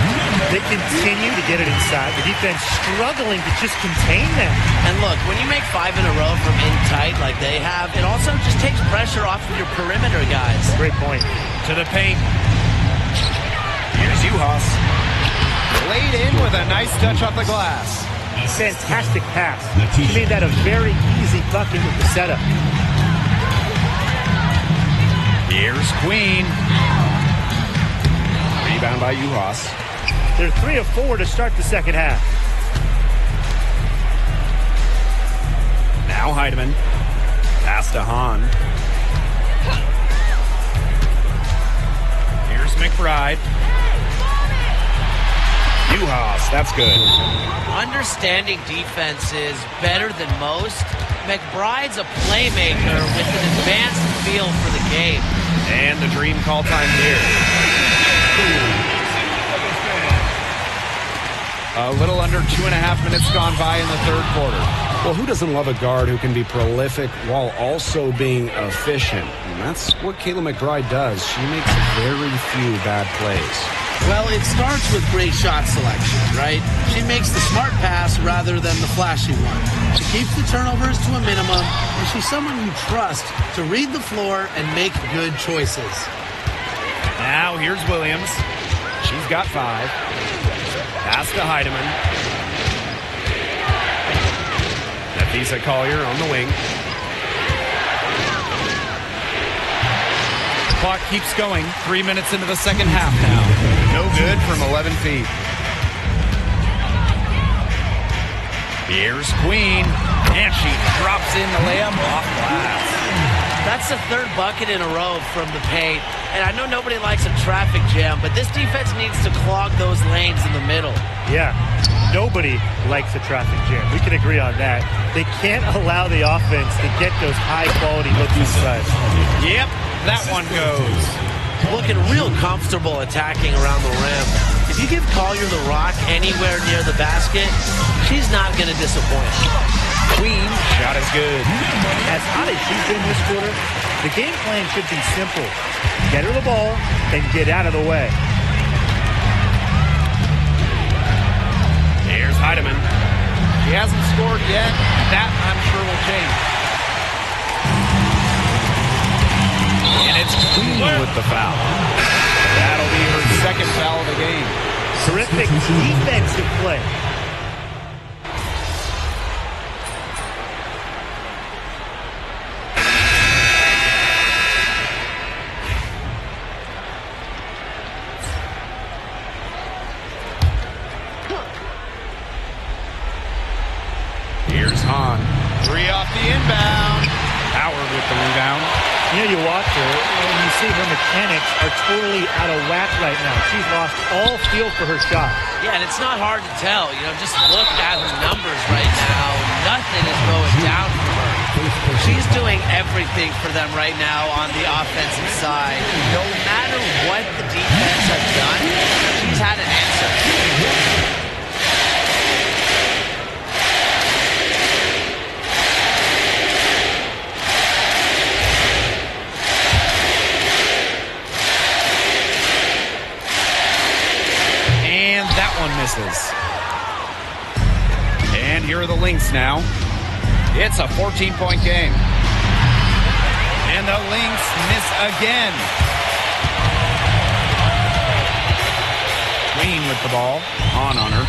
[SPEAKER 12] They continue to get it inside. The defense struggling to just contain them.
[SPEAKER 11] And look, when you make 5 in a row from in tight like they have, it also just takes pressure off of your perimeter guys.
[SPEAKER 12] Great point.
[SPEAKER 10] To the paint. Here's Uhas. Laid in with a nice touch off the glass.
[SPEAKER 12] Fantastic pass. She made that a very easy bucket with the setup.
[SPEAKER 10] Here's Queen. Rebound by Uhas.
[SPEAKER 12] They're 3 of 4 to start the second half.
[SPEAKER 10] Now Heidemann. Pass to Hahn. Here's McBride. Uhas, that's good.
[SPEAKER 11] Understanding defense is better than most. McBride's a playmaker with an advanced feel for the game.
[SPEAKER 10] And the dream call time here. A little under 2.5 minutes gone by in the third quarter.
[SPEAKER 13] Well, who doesn't love a guard who can be prolific while also being efficient? And that's what Kayla McBride does. She makes very few bad plays.
[SPEAKER 11] Well, it starts with great shot selection, right? She makes the smart pass rather than the flashy one. She keeps the turnovers to a minimum, and she's someone you trust to read the floor and make good choices.
[SPEAKER 10] Now here's Williams. She's got 5. Pass to Heidemann. Nafisa Collier on the wing. Clock keeps going. 3 minutes into the second half now. No good from 11 feet. Here's Queen. And she drops in the layup off glass.
[SPEAKER 11] That's the third bucket in a row from the paint. And I know nobody likes a traffic jam, but this defense needs to clog those lanes in the middle.
[SPEAKER 12] Yeah, nobody likes a traffic jam. We can agree on that. They can't allow the offense to get those high-quality looks inside.
[SPEAKER 10] Yep, that one goes.
[SPEAKER 11] Looking real comfortable attacking around the rim. If you give Collier the rock anywhere near the basket, she's not going to disappoint.
[SPEAKER 10] Queen, shot is good.
[SPEAKER 12] As hot as she's been this quarter, the game plan should be simple. Get her the ball and get out of the way.
[SPEAKER 10] Here's Heidemann. She hasn't scored yet. That, I'm sure, will change. And it's Queen with the foul. That'll be her second foul of the game.
[SPEAKER 12] Terrific defensive play.
[SPEAKER 10] Here's Hahn. 3 off the inbound. Howard with the rebound.
[SPEAKER 12] You know, you watch her, and you see her mechanics are totally out of whack right now. She's lost all feel for her shot.
[SPEAKER 11] Yeah, and it's not hard to tell. You know, just look at her numbers right now. Nothing is going down for her. She's doing everything for them right now on the offensive side. No matter what the defense has done, she's had an answer.
[SPEAKER 10] Misses. And here are the Lynx now. It's a 14-point game. And the Lynx miss again. Queen with the ball. On her.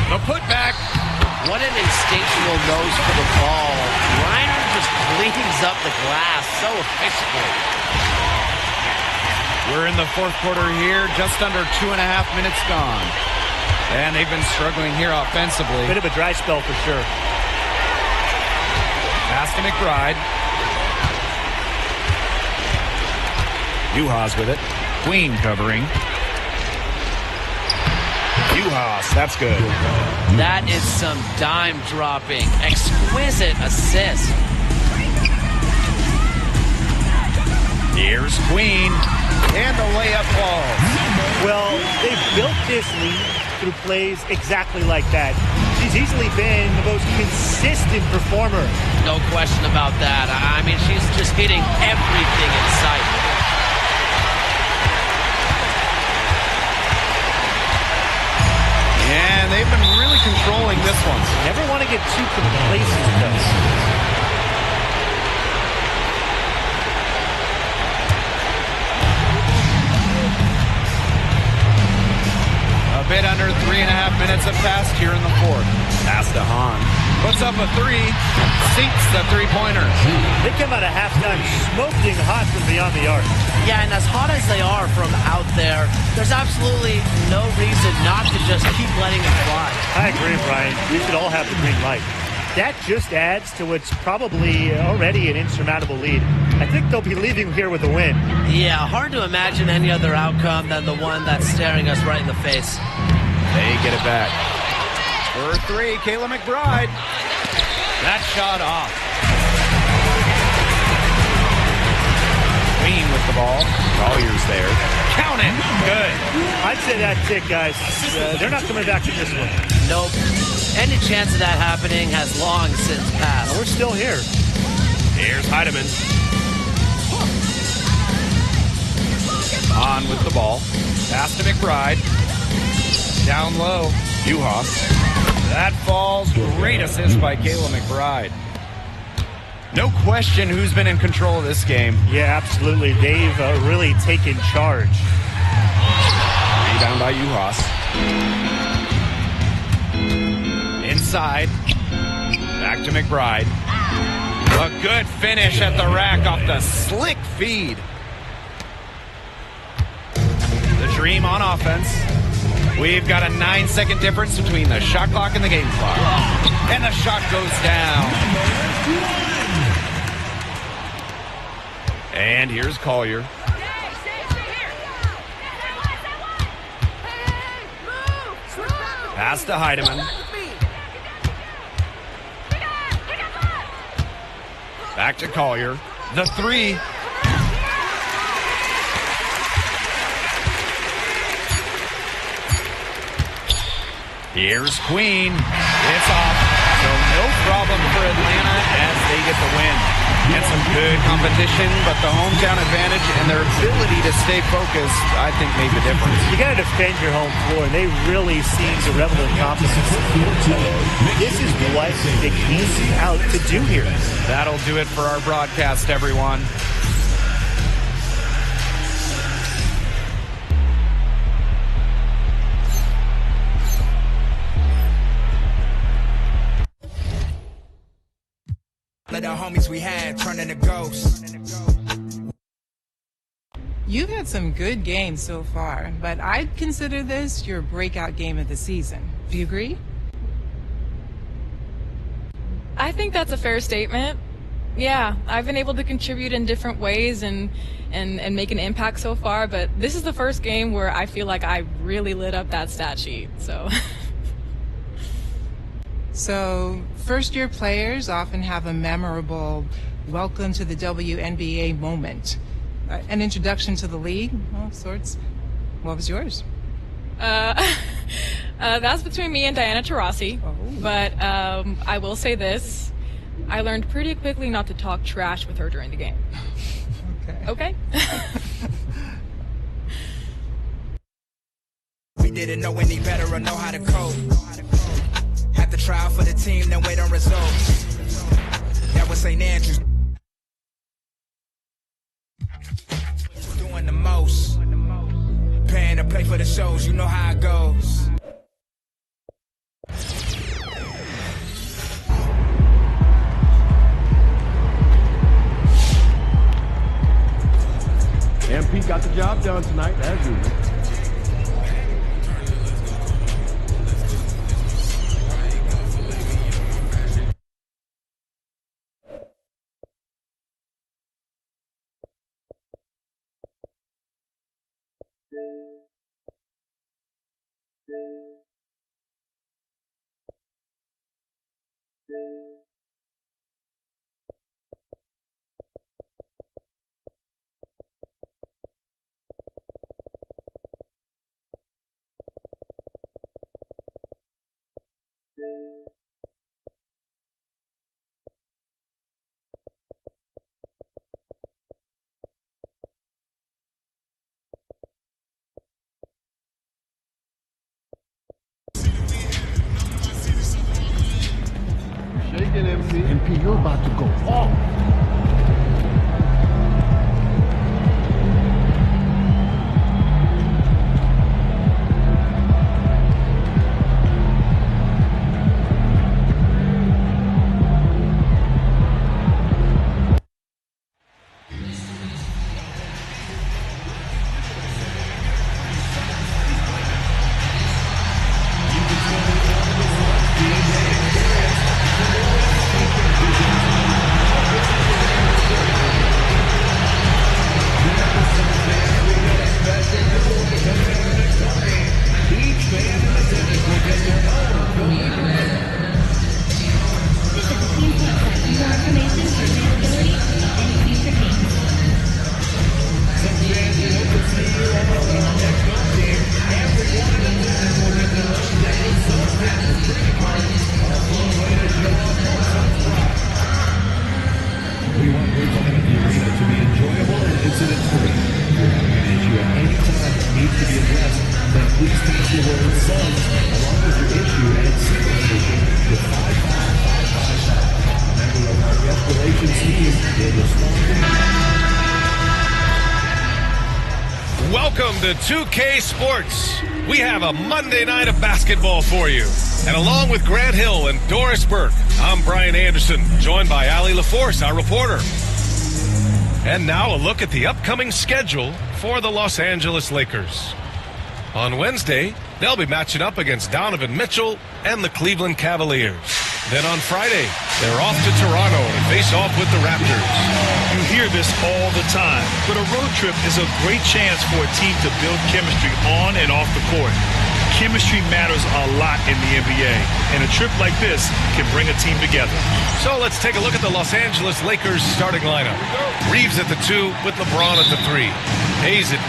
[SPEAKER 10] The putback.
[SPEAKER 11] What an instinctual nose for the ball. Reiner just cleans up the glass so efficiently.
[SPEAKER 10] We're in the fourth quarter here. Just under 2.5 minutes gone. And they've been struggling here offensively.
[SPEAKER 12] Bit of a dry spell for sure.
[SPEAKER 10] Pass to McBride. Uhas with it. Queen covering. Uhas, that's good.
[SPEAKER 11] That is some dime dropping. Exquisite assist.
[SPEAKER 10] Here's Queen. And the layup falls.
[SPEAKER 12] Well, they built this lead through plays exactly like that. She's easily been the most consistent performer.
[SPEAKER 11] No question about that. I mean, she's just hitting everything in sight.
[SPEAKER 10] And they've been really controlling this one.
[SPEAKER 12] Never want to get too complacent, though.
[SPEAKER 10] A bit under 3.5 minutes have passed here in the fourth.
[SPEAKER 13] Pass to Hahn.
[SPEAKER 10] Puts up a three, sinks the three-pointer.
[SPEAKER 12] They come out of halftime smoking hot from beyond the arc.
[SPEAKER 11] Yeah, and as hot as they are from out there, there's absolutely no reason not to just keep letting it fly.
[SPEAKER 12] I agree, Brian. We should all have the green light. That just adds to what's probably already an insurmountable lead. I think they'll be leaving here with a win.
[SPEAKER 11] Yeah, hard to imagine any other outcome than the one that's staring us right in the face.
[SPEAKER 10] They get it back. For three, Kayla McBride. That shot off. Queen with the ball. Collier's there. Count it. Good.
[SPEAKER 12] I'd say that's it, guys. They're not coming back to this one.
[SPEAKER 11] Nope. Any chance of that happening has long since passed.
[SPEAKER 12] We're still here.
[SPEAKER 10] Here's Heidemann. On with the ball. Pass to McBride. Down low. Uhas. That falls. Great assist by Kayla McBride. No question who's been in control of this game.
[SPEAKER 12] Yeah, absolutely. They've really taken charge.
[SPEAKER 10] Rebound by Uhas. Inside. Back to McBride. A good finish at the rack off the slick feed. The Dream on offense. We've got a 9-second difference between the shot clock and the game clock. And the shot goes down. And here's Collier. Pass to Heidemann. Back to Collier. The three. Here's Queen. It's off. So no problem for Atlanta as they get the win. And some good competition, but the hometown advantage and their ability to stay focused, I think, made the difference.
[SPEAKER 12] You got to defend your home floor, and they really seem to revel in confidence. This is what they came out to do here.
[SPEAKER 10] That'll do it for our broadcast, everyone.
[SPEAKER 14] Let the homies we had turn into ghosts.
[SPEAKER 15] You've had some good games so far, but I'd consider this your breakout game of the season. Do you agree?
[SPEAKER 16] I think that's a fair statement. Yeah, I've been able to contribute in different ways and make an impact so far, but this is the first game where I feel like I really lit up that stat sheet, so...
[SPEAKER 15] So, first-year players often have a memorable welcome to the WNBA moment. An introduction to the league, all sorts. What was yours?
[SPEAKER 16] That's between me and Diana Taurasi, but I will say this. I learned pretty quickly not to talk trash with her during the game. Okay?
[SPEAKER 14] We didn't know any better or know how to cope. Had to try out for the team, then wait on results. That was St. Andrews. Doing the most. Paying to play for the shows, you know how it goes.
[SPEAKER 1] MP got the job done tonight, as usual.
[SPEAKER 4] you're about to go off.
[SPEAKER 17] Welcome to 2K Sports. We have a Monday night of basketball for you. And along with Grant Hill and Doris Burke, I'm Brian Anderson, joined by Allie LaForce, our reporter. And now a look at the upcoming schedule for the Los Angeles Lakers. On Wednesday, they'll be matching up against Donovan Mitchell and the Cleveland Cavaliers. Then on Friday, they're off to Toronto to face off with the Raptors.
[SPEAKER 18] You hear this all the time, but a road trip is a great chance for a team to build chemistry on and off the court. Chemistry matters a lot in the NBA, and a trip like this can bring a team together.
[SPEAKER 17] So let's take a look at the Los Angeles Lakers starting lineup. Reeves at the 2 with LeBron at the 3. Hayes at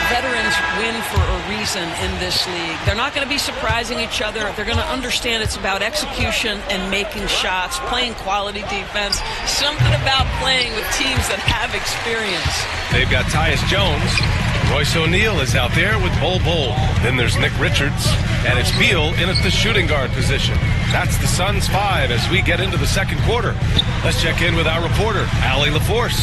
[SPEAKER 8] Veterans win for a reason in this league. They're not going to be surprising each other. They're going to understand it's about execution and making shots, playing quality defense, something about playing with teams that have experience.
[SPEAKER 17] They've got Tyus Jones. Royce O'Neal is out there with Bol Bol. Then there's Nick Richards, and it's Beal in at the shooting guard position. That's the Suns' 5 as we get into the second quarter. Let's check in with our reporter, Allie LaForce.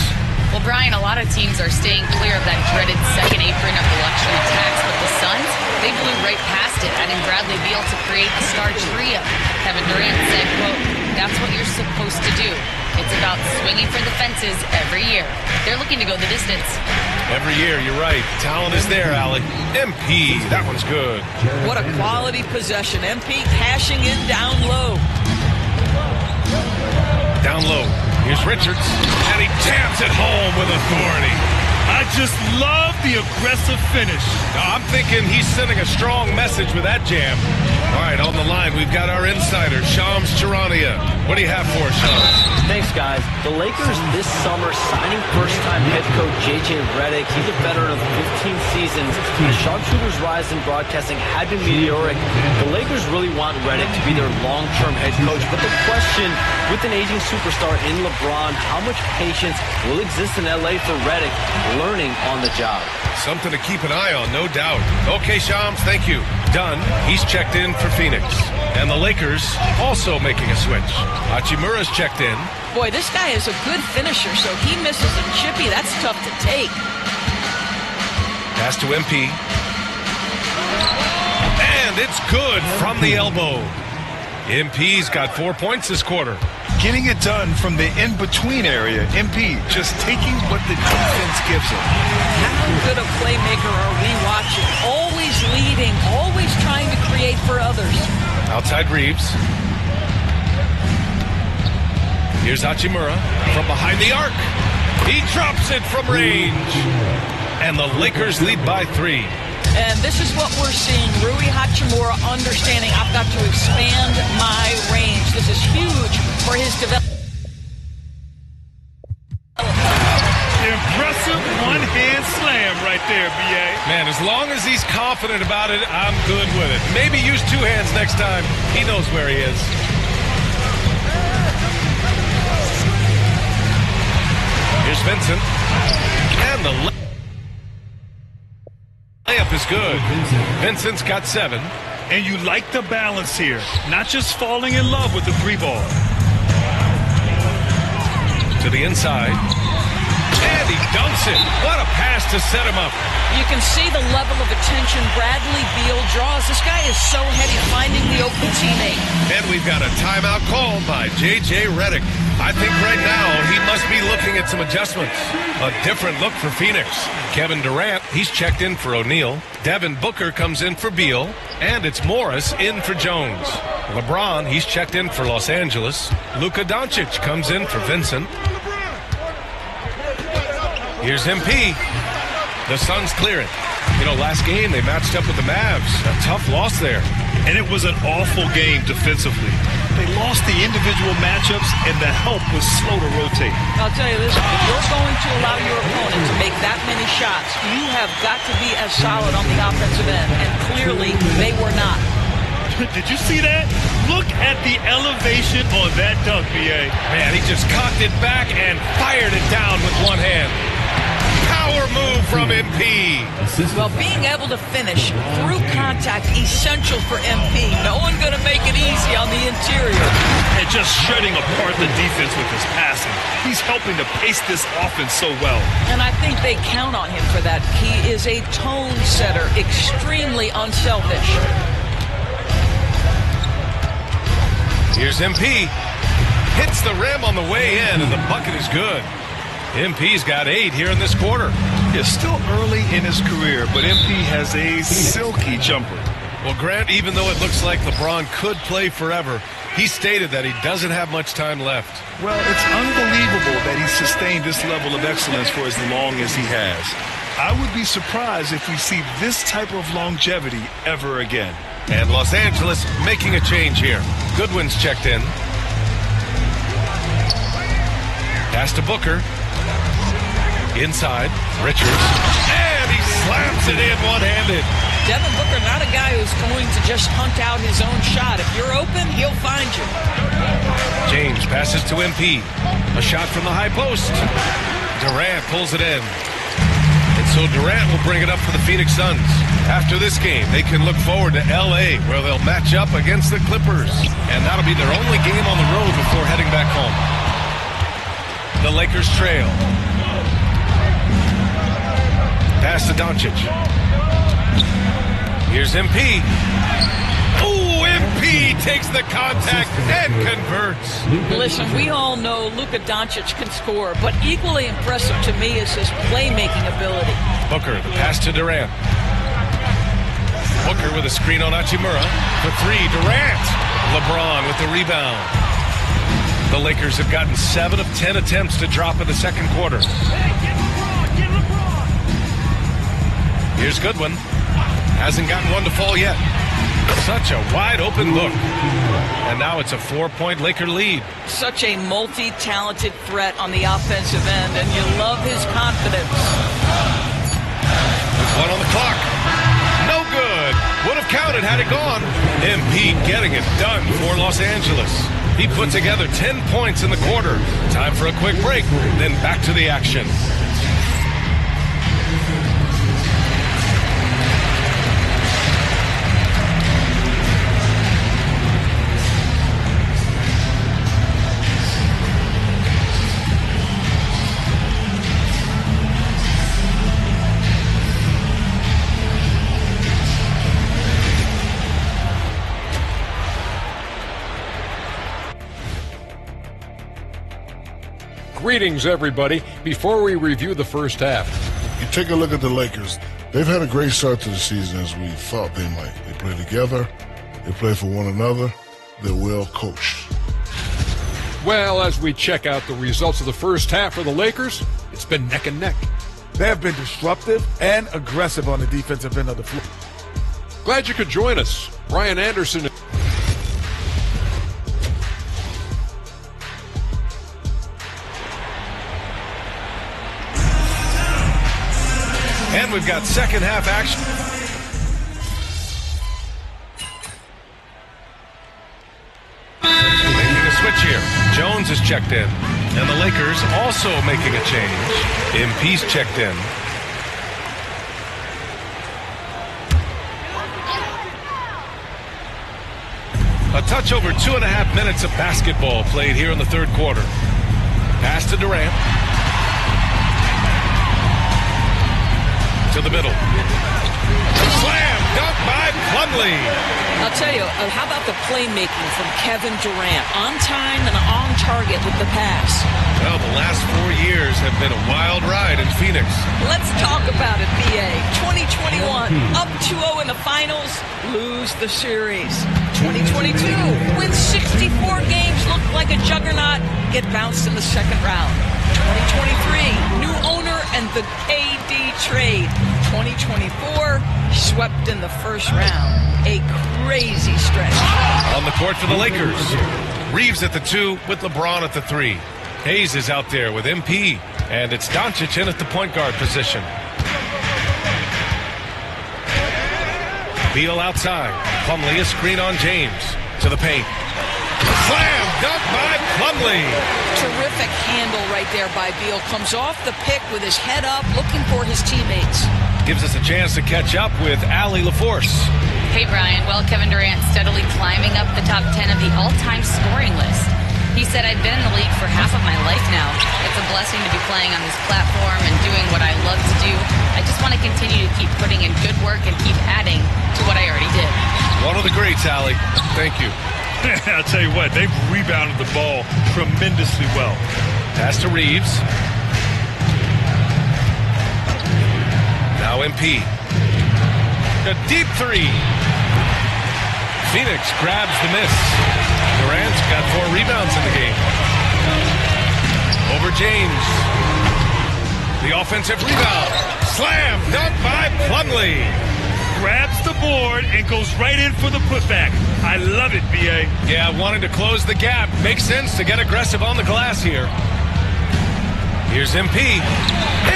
[SPEAKER 19] Well, Brian, a lot of teams are staying clear of that dreaded second apron of the luxury tax, but the Suns, they blew right past it, adding Bradley Beal to create the star trio. Kevin Durant said, quote, "That's what you're supposed to do. It's about swinging for the fences every year." They're looking to go the distance.
[SPEAKER 17] Every year, you're right. Talent is there, Allie. MP, that one's good.
[SPEAKER 8] What a quality possession. MP cashing in down low.
[SPEAKER 17] Down low. Here's Richards, and he jams it home with authority.
[SPEAKER 18] I just love the aggressive finish.
[SPEAKER 17] I'm thinking he's sending a strong message with that jam. All right, on the line, we've got our insider, Shams Charania. What do you have for us, Shams?
[SPEAKER 5] Thanks, guys. The Lakers this summer signing first-time head coach J.J. Redick. He's a veteran of 15 seasons. The sharpshooter's rise in broadcasting had been meteoric. The Lakers really want Redick to be their long-term head coach. But the question, with an aging superstar in LeBron, how much patience will exist in L.A. for Redick learning on the job?
[SPEAKER 17] Something to keep an eye on, no doubt. Okay, Shams, thank you. Done. He's checked in for Phoenix. And the Lakers also making a switch. Hachimura's checked in.
[SPEAKER 8] Boy, this guy is a good finisher, so he misses a chippy. That's tough to take.
[SPEAKER 17] Pass to MP. And it's good from the elbow. MP's got 4 points this quarter.
[SPEAKER 18] Getting it done from the in-between area. MP just taking what the defense gives him.
[SPEAKER 8] How good a playmaker are we watching? Always leading, always trying to create for others.
[SPEAKER 17] Outside Reeves. Here's Hachimura from behind the arc. He drops it from range. And the Lakers lead by 3.
[SPEAKER 8] And this is what we're seeing. Rui Hachimura understanding I've got to expand my range. This is huge for his development.
[SPEAKER 18] Impressive one-hand slam right there, B.A.
[SPEAKER 17] Man, as long as he's confident about it, I'm good with it. Maybe use 2 hands next time. He knows where he is. Here's Vincent. And the layup is good. Vincent's got 7.
[SPEAKER 18] And you like the balance here, not just falling in love with the 3-ball.
[SPEAKER 17] To the inside. And he dunks it. What a pass to set him up.
[SPEAKER 8] You can see the level of attention Bradley Beal draws. This guy is so heady finding the open teammate.
[SPEAKER 17] And we've got a timeout called by J.J. Redick. I think right now he must be looking at some adjustments. A different look for Phoenix. Kevin Durant, he's checked in for O'Neal. Devin Booker comes in for Beal. And it's Morris in for Jones. LeBron, he's checked in for Los Angeles. Luka Doncic comes in for Vincent. Here's MP. The Suns clear it. You know, last game they matched up with the Mavs. A tough loss there.
[SPEAKER 18] And it was an awful game defensively. They lost the individual matchups, and the help was slow to rotate.
[SPEAKER 8] I'll tell you this, if you're going to allow your opponent to make that many shots, you have got to be as solid on the offensive end, and clearly they were not.
[SPEAKER 18] Did you see that? Look at the elevation on that dunk, B.A.
[SPEAKER 17] Man, he just cocked it back and fired it down with one hand. Power move from MP.
[SPEAKER 8] Well, being able to finish through contact, essential for MP. No one going to make it easy on the interior.
[SPEAKER 18] And just shredding apart the defense with his passing. He's helping to pace this offense so well.
[SPEAKER 8] And I think they count on him for that. He is a tone setter, extremely unselfish.
[SPEAKER 17] Here's MP. Hits the rim on the way in, and the bucket is good. MP's got 8 here in this quarter.
[SPEAKER 18] It's still early in his career, but MP has a silky jumper.
[SPEAKER 17] Well, Grant, even though it looks like LeBron could play forever, he stated that he doesn't have much time left.
[SPEAKER 18] Well, it's unbelievable that he sustained this level of excellence for as long as he has. I would be surprised if we see this type of longevity ever again.
[SPEAKER 17] And Los Angeles making a change here. Goodwin's checked in. Pass to Booker. Inside, Richards. And he slams it in one-handed.
[SPEAKER 8] Devin Booker, not a guy who's going to just hunt out his own shot. If you're open, he'll find you.
[SPEAKER 17] James passes to MP. A shot from the high post. Durant pulls it in. And so Durant will bring it up for the Phoenix Suns. After this game, they can look forward to L.A., where they'll match up against the Clippers. And that'll be their only game on the road before heading back home. The Lakers trail. Pass to Doncic. Here's MP. Oh, MP takes the contact and converts.
[SPEAKER 8] Listen, we all know Luka Doncic can score, but equally impressive to me is his playmaking ability.
[SPEAKER 17] Booker, the pass to Durant. Booker with a screen on Hachimura. For 3, Durant. LeBron with the rebound. The Lakers have gotten 7 of 10 attempts to drop in the second quarter. Here's Goodwin. Hasn't gotten one to fall yet. Such a wide open look. And now it's a 4-point Laker lead.
[SPEAKER 8] Such a multi-talented threat on the offensive end, and you love his confidence.
[SPEAKER 17] There's 1 on the clock. No good. Would have counted had it gone. MP getting it done for Los Angeles. He put together 10 points in the quarter. Time for a quick break, then back to the action.
[SPEAKER 9] Greetings, everybody. Before we review the first half,
[SPEAKER 4] you take a look at the Lakers. They've had a great start to the season as we thought they might. They play together. They play for one another. They're well coached.
[SPEAKER 9] Well, as we check out the results of the first half for the Lakers, it's been neck and neck.
[SPEAKER 20] They have been disruptive and aggressive on the defensive end of the floor.
[SPEAKER 9] Glad you could join us. Brian Anderson.
[SPEAKER 17] And we've got second half action. Making a switch here. Jones is checked in. And the Lakers also making a change. MP's checked in. A touch over 2.5 minutes of basketball played here in the third quarter. Pass to Durant. To the middle. Slam dunk by Plumlee.
[SPEAKER 8] I'll tell you, how about the playmaking from Kevin Durant? On time and on target with the pass.
[SPEAKER 17] Well, the last 4 years have been a wild ride in Phoenix.
[SPEAKER 8] Let's talk about it, BA. 2021, up 2-0 in the finals, lose the series. 2022, win 64 games, look like a juggernaut, get bounced in the second round. 2023, new owner and the KD trade. 2024, swept in the first round. A crazy stretch.
[SPEAKER 17] On the court for the Lakers. Reeves at the 2 with LeBron at the 3. Hayes is out there with MP, and it's Doncic in at the point guard position. Beal outside. Plumlee a screen on James. To the paint. Slam dunk by Plumlee.
[SPEAKER 8] Terrific handle right there by Beal. Comes off the pick with his head up, looking for his teammates.
[SPEAKER 17] Gives us a chance to catch up with Allie LaForce.
[SPEAKER 19] Hey, Brian. Well, Kevin Durant steadily climbing up the top 10 of the all-time scoring list. He said, I've been in the league for half of my life now. It's a blessing to be playing on this platform and doing what I love to do. I just want to continue to keep putting in good work and keep adding to what I already did.
[SPEAKER 17] One of the greats, Allie. Thank you.
[SPEAKER 18] I'll tell you what, they've rebounded the ball tremendously well.
[SPEAKER 17] Pass to Reeves. Now MP. A deep 3. Phoenix grabs the miss. Durant's got 4 rebounds in the game. Over James. The offensive rebound. Slam dunk by Plumlee.
[SPEAKER 18] Grabs the board and goes right in for the putback. I love it, BA.
[SPEAKER 17] Yeah, wanting to close the gap. Makes sense to get aggressive on the glass here. Here's MP.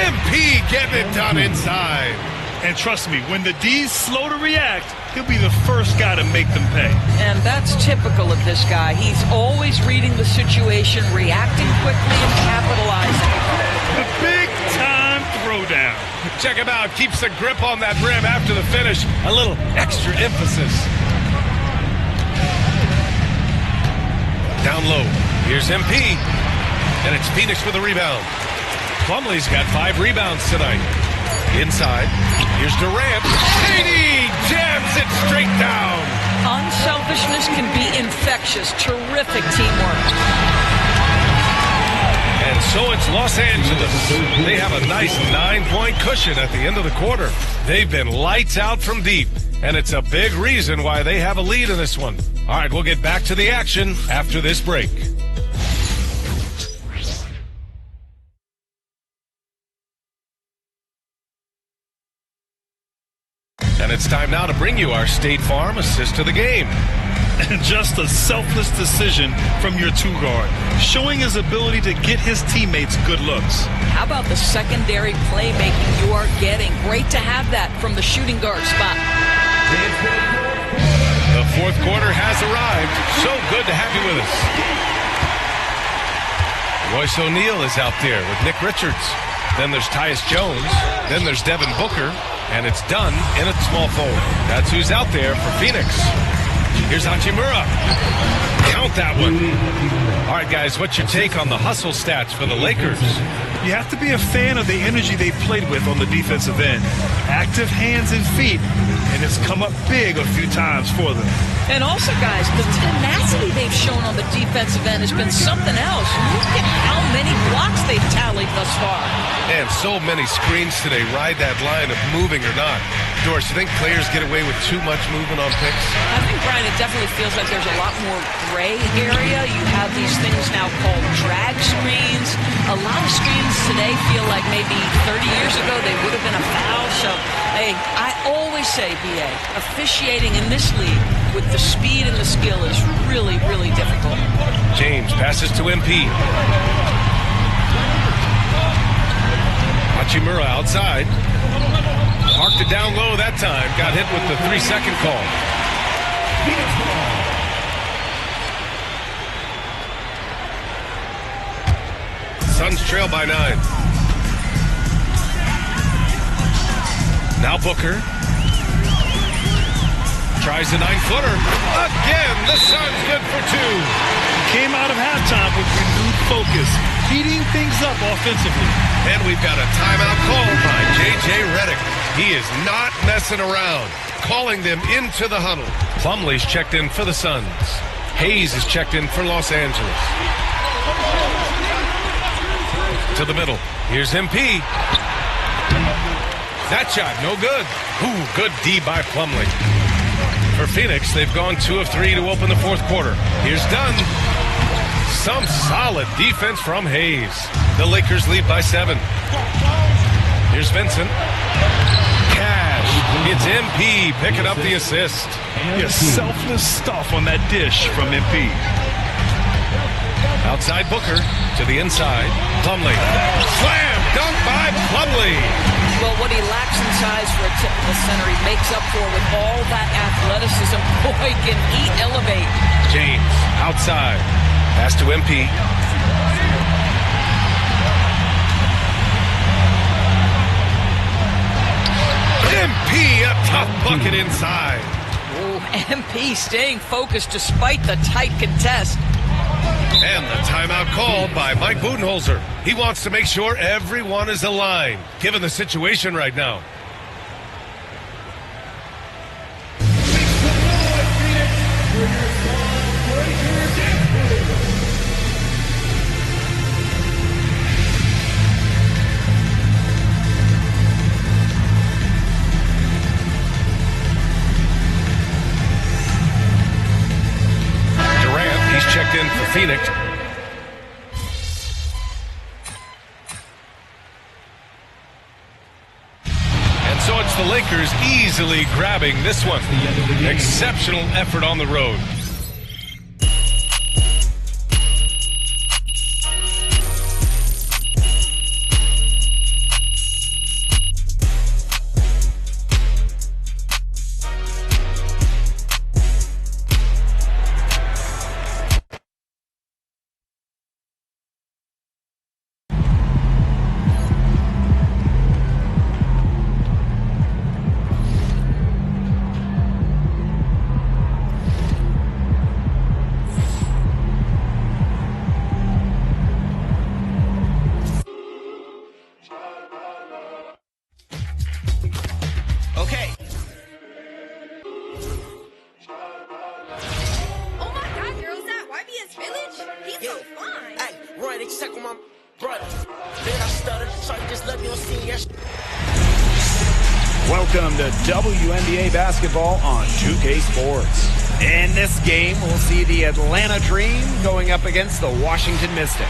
[SPEAKER 17] MP getting it done inside.
[SPEAKER 18] And trust me, when the D's slow to react, he'll be the first guy to make them pay.
[SPEAKER 8] And that's typical of this guy. He's always reading the situation, reacting quickly, and capitalizing.
[SPEAKER 18] The big-time throwdown.
[SPEAKER 17] Check him out. Keeps the grip on that rim after the finish. A little extra emphasis. Down low. Here's MP. And it's Phoenix with a rebound. Plumlee's got 5 rebounds tonight. Inside. Here's Durant. KD jams it straight down.
[SPEAKER 8] Unselfishness can be infectious. Terrific teamwork.
[SPEAKER 17] And so it's Los Angeles. They have a nice 9-point cushion at the end of the quarter. They've been lights out from deep, and it's a big reason why they have a lead in this one. All right, we'll get back to the action after this break. And it's time now to bring you our State Farm assist to the game.
[SPEAKER 18] Just a selfless decision from your 2-guard, showing his ability to get his teammates good looks.
[SPEAKER 8] How about the secondary playmaking you are getting? Great to have that from the shooting guard spot.
[SPEAKER 17] The fourth quarter has arrived. So good to have you with us. Royce O'Neal is out there with Nick Richards. Then there's Tyus Jones. Then there's Devin Booker. And it's done in a small forward. That's who's out there for Phoenix. Here's Hachimura. Count that one. All right, guys, what's your take on the hustle stats for the Lakers?
[SPEAKER 18] You have to be a fan of the energy they played with on the defensive end. Active hands and feet, and it's come up big a few times for them.
[SPEAKER 8] And also, guys, the tenacity they've shown on the defensive end has been something else. Look at how many blocks they've tallied thus far.
[SPEAKER 17] And so many screens today ride that line of moving or not. Doris, you think players get away with too much movement on picks?
[SPEAKER 8] I think, Brian, it definitely feels like there's a lot more gray area. You have these things now called drag screens. A lot of screens today feel like maybe 30 years ago they would have been a foul. So, hey, I always say, BA, officiating in this league with the speed and the skill is really, really difficult.
[SPEAKER 17] James passes to MP. Hachimura outside. Parked it down low that time. Got hit with the 3-second call. Suns trail by 9. Now Booker. tries a 9-footer. Again, the Suns good for 2.
[SPEAKER 18] Came out of halftime with renewed focus, heating things up offensively.
[SPEAKER 17] And we've got a timeout called by J.J. Redick. He is not messing around, calling them into the huddle. Plumlee's checked in for the Suns. Hayes is checked in for Los Angeles. To the middle. Here's MP. That shot, no good. Ooh, good D by Plumlee. For Phoenix, they've gone 2 of 3 to open the fourth quarter. Here's Dunn. Some solid defense from Hayes. The Lakers lead by 7. Here's Vincent. Cash. It's MP picking up the assist.
[SPEAKER 18] Yeah, selfless stuff on that dish from MP.
[SPEAKER 17] Outside Booker to the inside. Plumlee. Slam dunk by Plumlee.
[SPEAKER 8] Well, what he lacks in size for a typical center, he makes up for with all that athleticism. Boy, can he elevate.
[SPEAKER 17] James outside. Pass to MP. MP, a tough bucket inside.
[SPEAKER 8] Oh, MP staying focused despite the tight contest.
[SPEAKER 17] And the timeout called by Mike Budenholzer. He wants to make sure everyone is aligned, given the situation right now. Durant, he's checked in for Phoenix. So it's the Lakers easily grabbing this one. Exceptional effort on the road.
[SPEAKER 10] Welcome to WNBA basketball on 2K Sports. In this game, we'll see the Atlanta Dream going up against the Washington Mystics.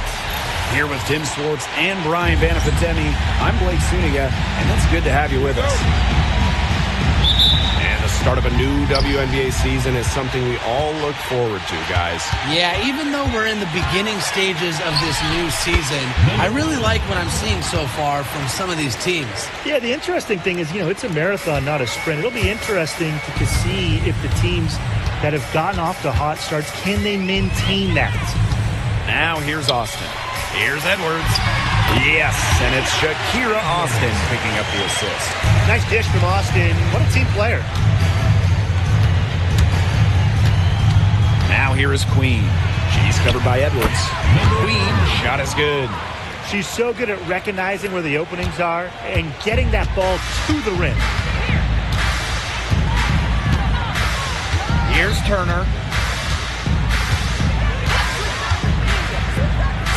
[SPEAKER 10] Here with Tim Swartz and Brian Banafitemi, I'm Blake Suniga, and it's good to have you with us. And the start of a new WNBA season is something we all look forward to, guys.
[SPEAKER 11] Yeah, even though we're in the beginning stages of this new season, I really like what I'm seeing so far from some of these teams.
[SPEAKER 12] Yeah, the interesting thing is, it's a marathon, not a sprint. It'll be interesting to see if the teams that have gotten off to hot starts, can they maintain that?
[SPEAKER 10] Now here's Austin. Here's Edwards. Yes, and it's Shakira Austin picking up the assist.
[SPEAKER 12] Nice dish from Austin. What a team player.
[SPEAKER 10] Now here is Queen. She's covered by Edwards. And Queen, shot is good.
[SPEAKER 12] She's so good at recognizing where the openings are and getting that ball to the rim.
[SPEAKER 10] Here's Turner.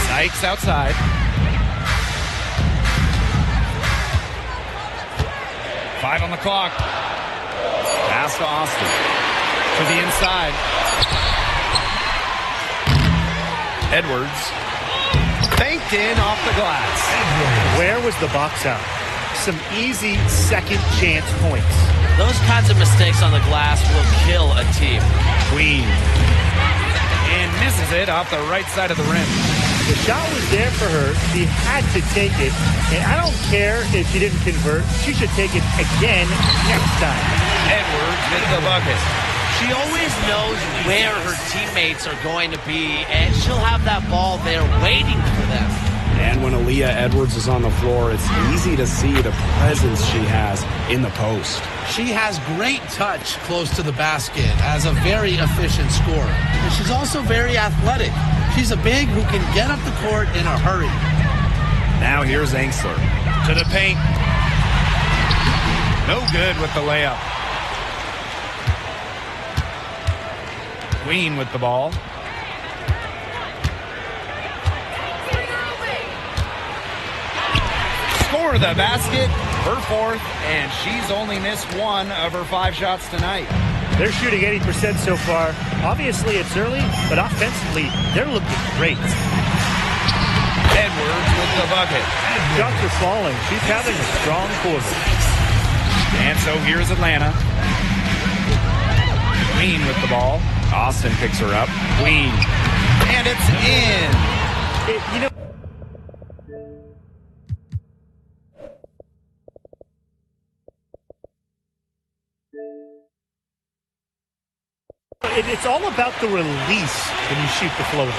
[SPEAKER 10] Sykes outside. Five on the clock. Pass to Austin. To the inside. Edwards. Banked in off the glass.
[SPEAKER 12] Where was the box out? Some easy second chance points.
[SPEAKER 11] Those kinds of mistakes on the glass will kill a team.
[SPEAKER 10] Queen. And misses it off the right side of the rim.
[SPEAKER 12] The shot was there for her. She had to take it. And I don't care if she didn't convert. She should take it again next time.
[SPEAKER 10] Edwards with the bucket.
[SPEAKER 11] She always knows where her teammates are going to be, and she'll have that ball there waiting for them.
[SPEAKER 13] And when Aaliyah Edwards is on the floor, it's easy to see the presence she has in the post.
[SPEAKER 11] She has great touch close to the basket as a very efficient scorer. And she's also very athletic. She's a big who can get up the court in a hurry.
[SPEAKER 10] Now here's Angsler to the paint. No good with the layup. Queen with the ball. Score the basket, her fourth, and she's only missed 1 of her 5 shots tonight.
[SPEAKER 12] They're shooting 80% so far. Obviously, it's early, but offensively, they're looking great.
[SPEAKER 10] Edwards with the bucket.
[SPEAKER 12] Shots are falling. She's having a strong quarter.
[SPEAKER 10] And so here's Atlanta. Queen with the ball. Austin picks her up. Queen. And it's in.
[SPEAKER 12] You know, it's all about the release when you shoot the floater.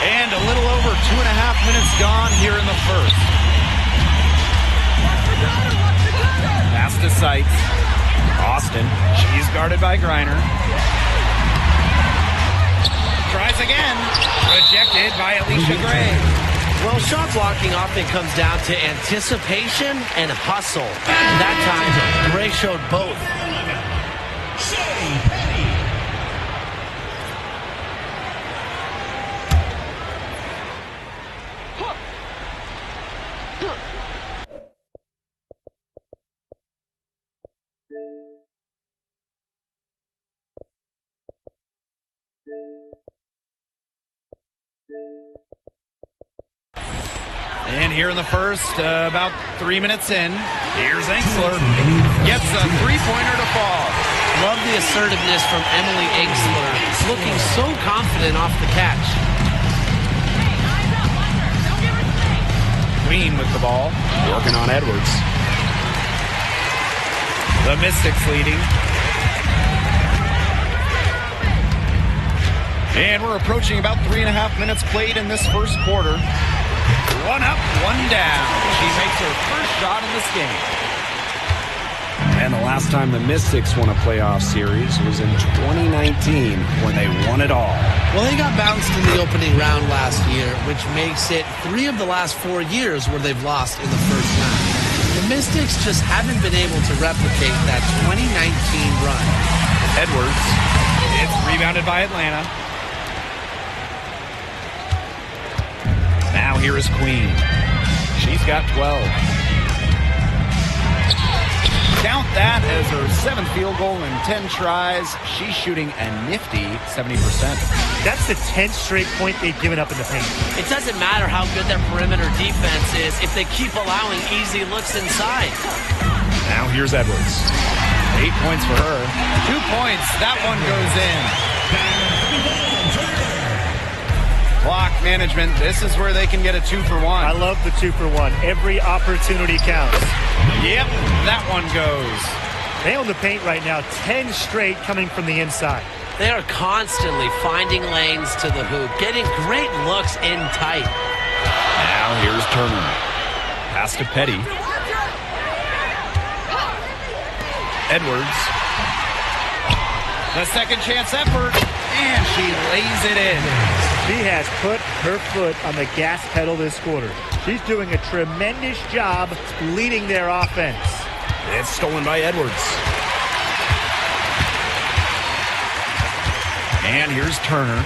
[SPEAKER 10] And a little over 2.5 minutes gone here in the first. Pass to Sights. Austin. She's guarded by Griner. Tries again. Rejected by Alicia Gray.
[SPEAKER 11] Well, shot blocking often comes down to anticipation and hustle. That time, Gray showed both.
[SPEAKER 10] And here in the first, about 3 minutes in, here's Angsler. Gets a three-pointer to fall.
[SPEAKER 11] Love the assertiveness from Emily Angsler. Looking so confident off the catch.
[SPEAKER 10] Queen with the ball.
[SPEAKER 13] Working on Edwards.
[SPEAKER 10] The Mystics leading. And we're approaching about 3.5 minutes played in this first quarter. 1 up, 1 down. She makes her first shot in this game.
[SPEAKER 13] And the last time the Mystics won a playoff series was in 2019 when they won it all.
[SPEAKER 11] Well, they got bounced in the opening round last year, which makes it 3 of the last 4 years where they've lost in the first round. The Mystics just haven't been able to replicate that 2019 run.
[SPEAKER 10] Edwards. It's rebounded by Atlanta. Now here is Queen. She's got 12. Count that as her 7th field goal in 10 tries. She's shooting a nifty 70%.
[SPEAKER 12] That's the 10th straight point they've given up in the paint.
[SPEAKER 11] It doesn't matter how good their perimeter defense is if they keep allowing easy looks inside.
[SPEAKER 10] Now here's Edwards. 8 points for her. 2 points. That one goes in. Clock management. This is where they can get a 2-for-1.
[SPEAKER 12] I love the 2-for-1. Every opportunity counts.
[SPEAKER 10] Yep, that one goes.
[SPEAKER 12] They own the paint right now. 10 straight coming from the inside.
[SPEAKER 11] They are constantly finding lanes to the hoop, getting great looks in tight.
[SPEAKER 10] Now here's Turner. Pass to Petty. Edwards. The second chance effort, and she lays it in.
[SPEAKER 12] She has put her foot on the gas pedal this quarter. She's doing a tremendous job leading their offense.
[SPEAKER 13] It's stolen by Edwards.
[SPEAKER 10] And here's Turner.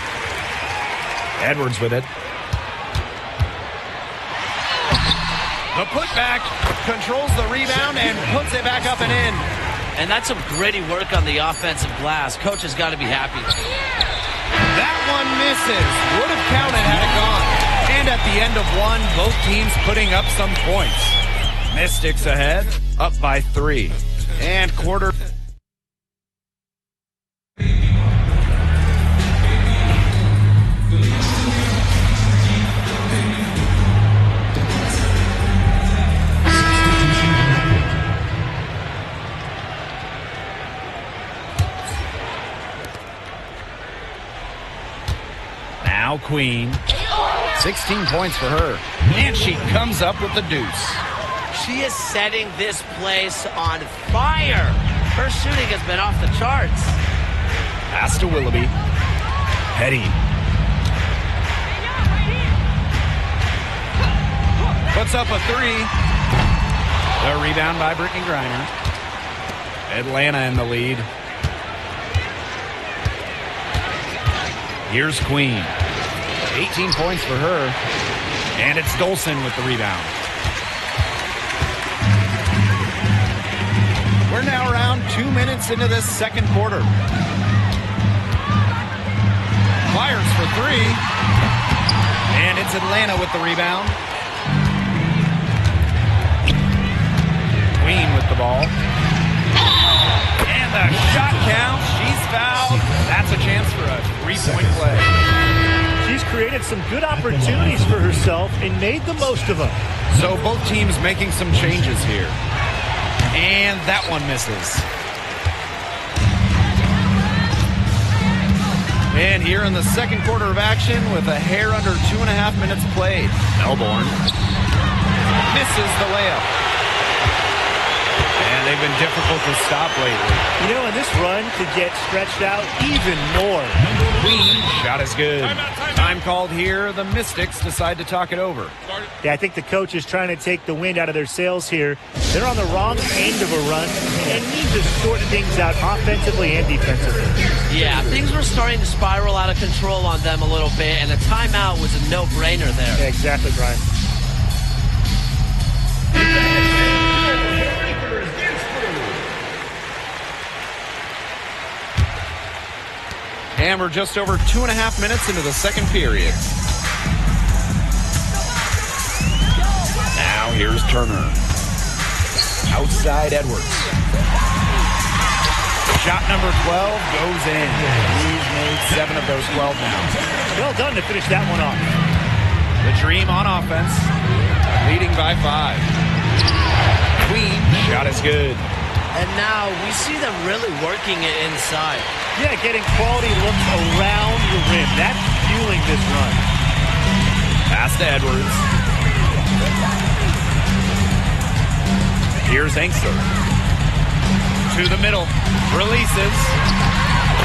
[SPEAKER 10] Edwards with it. The putback, controls the rebound and puts it back up and in.
[SPEAKER 11] And that's some gritty work on the offensive glass. Coach has got to be happy.
[SPEAKER 10] That one misses. Would have counted had it gone. And at the end of one, both teams putting up some points. Mystics ahead, up by 3. And quarter. Now Queen. 16 points for her. And she comes up with the deuce.
[SPEAKER 11] She is setting this place on fire. Her shooting has been off the charts.
[SPEAKER 10] Pass to Willoughby. Hetty. Puts up a three. The rebound by Brittany Griner. Atlanta in the lead. Here's Queen. 18 points for her. And it's Dolson with the rebound. We're now around 2 minutes into this second quarter. Fires for three. And it's Atlanta with the rebound. Queen with the ball. And the shot counts. She's fouled. That's a chance for a three-point play.
[SPEAKER 12] She's created some good opportunities for herself and made the most of them.
[SPEAKER 10] So both teams making some changes here. And that one misses. And here in the second quarter of action with a hair under 2.5 minutes played. Melbourne misses the layup. And they've been difficult to stop lately.
[SPEAKER 12] You know, and this run could get stretched out even more.
[SPEAKER 10] Queen, shot is good. Time called here. The Mystics decide to talk it over.
[SPEAKER 12] Yeah, I think the coach is trying to take the wind out of their sails here. They're on the wrong end of a run and need to sort things out offensively and defensively.
[SPEAKER 11] Yeah, things were starting to spiral out of control on them a little bit, and a timeout was a no-brainer there.
[SPEAKER 12] Yeah, exactly, Brian.
[SPEAKER 10] And we're just over 2.5 minutes into the second period. Now here's Turner. Outside Edwards. Shot number 12 goes in. He's made 7 of those 12 now.
[SPEAKER 12] Well done to finish that one off.
[SPEAKER 10] The Dream on offense, leading by 5. Queen, shot is good.
[SPEAKER 11] And now we see them really working it inside.
[SPEAKER 12] Yeah, getting quality looks around the rim. That's fueling this run.
[SPEAKER 10] Pass to Edwards. Here's Engster. To the middle. Releases.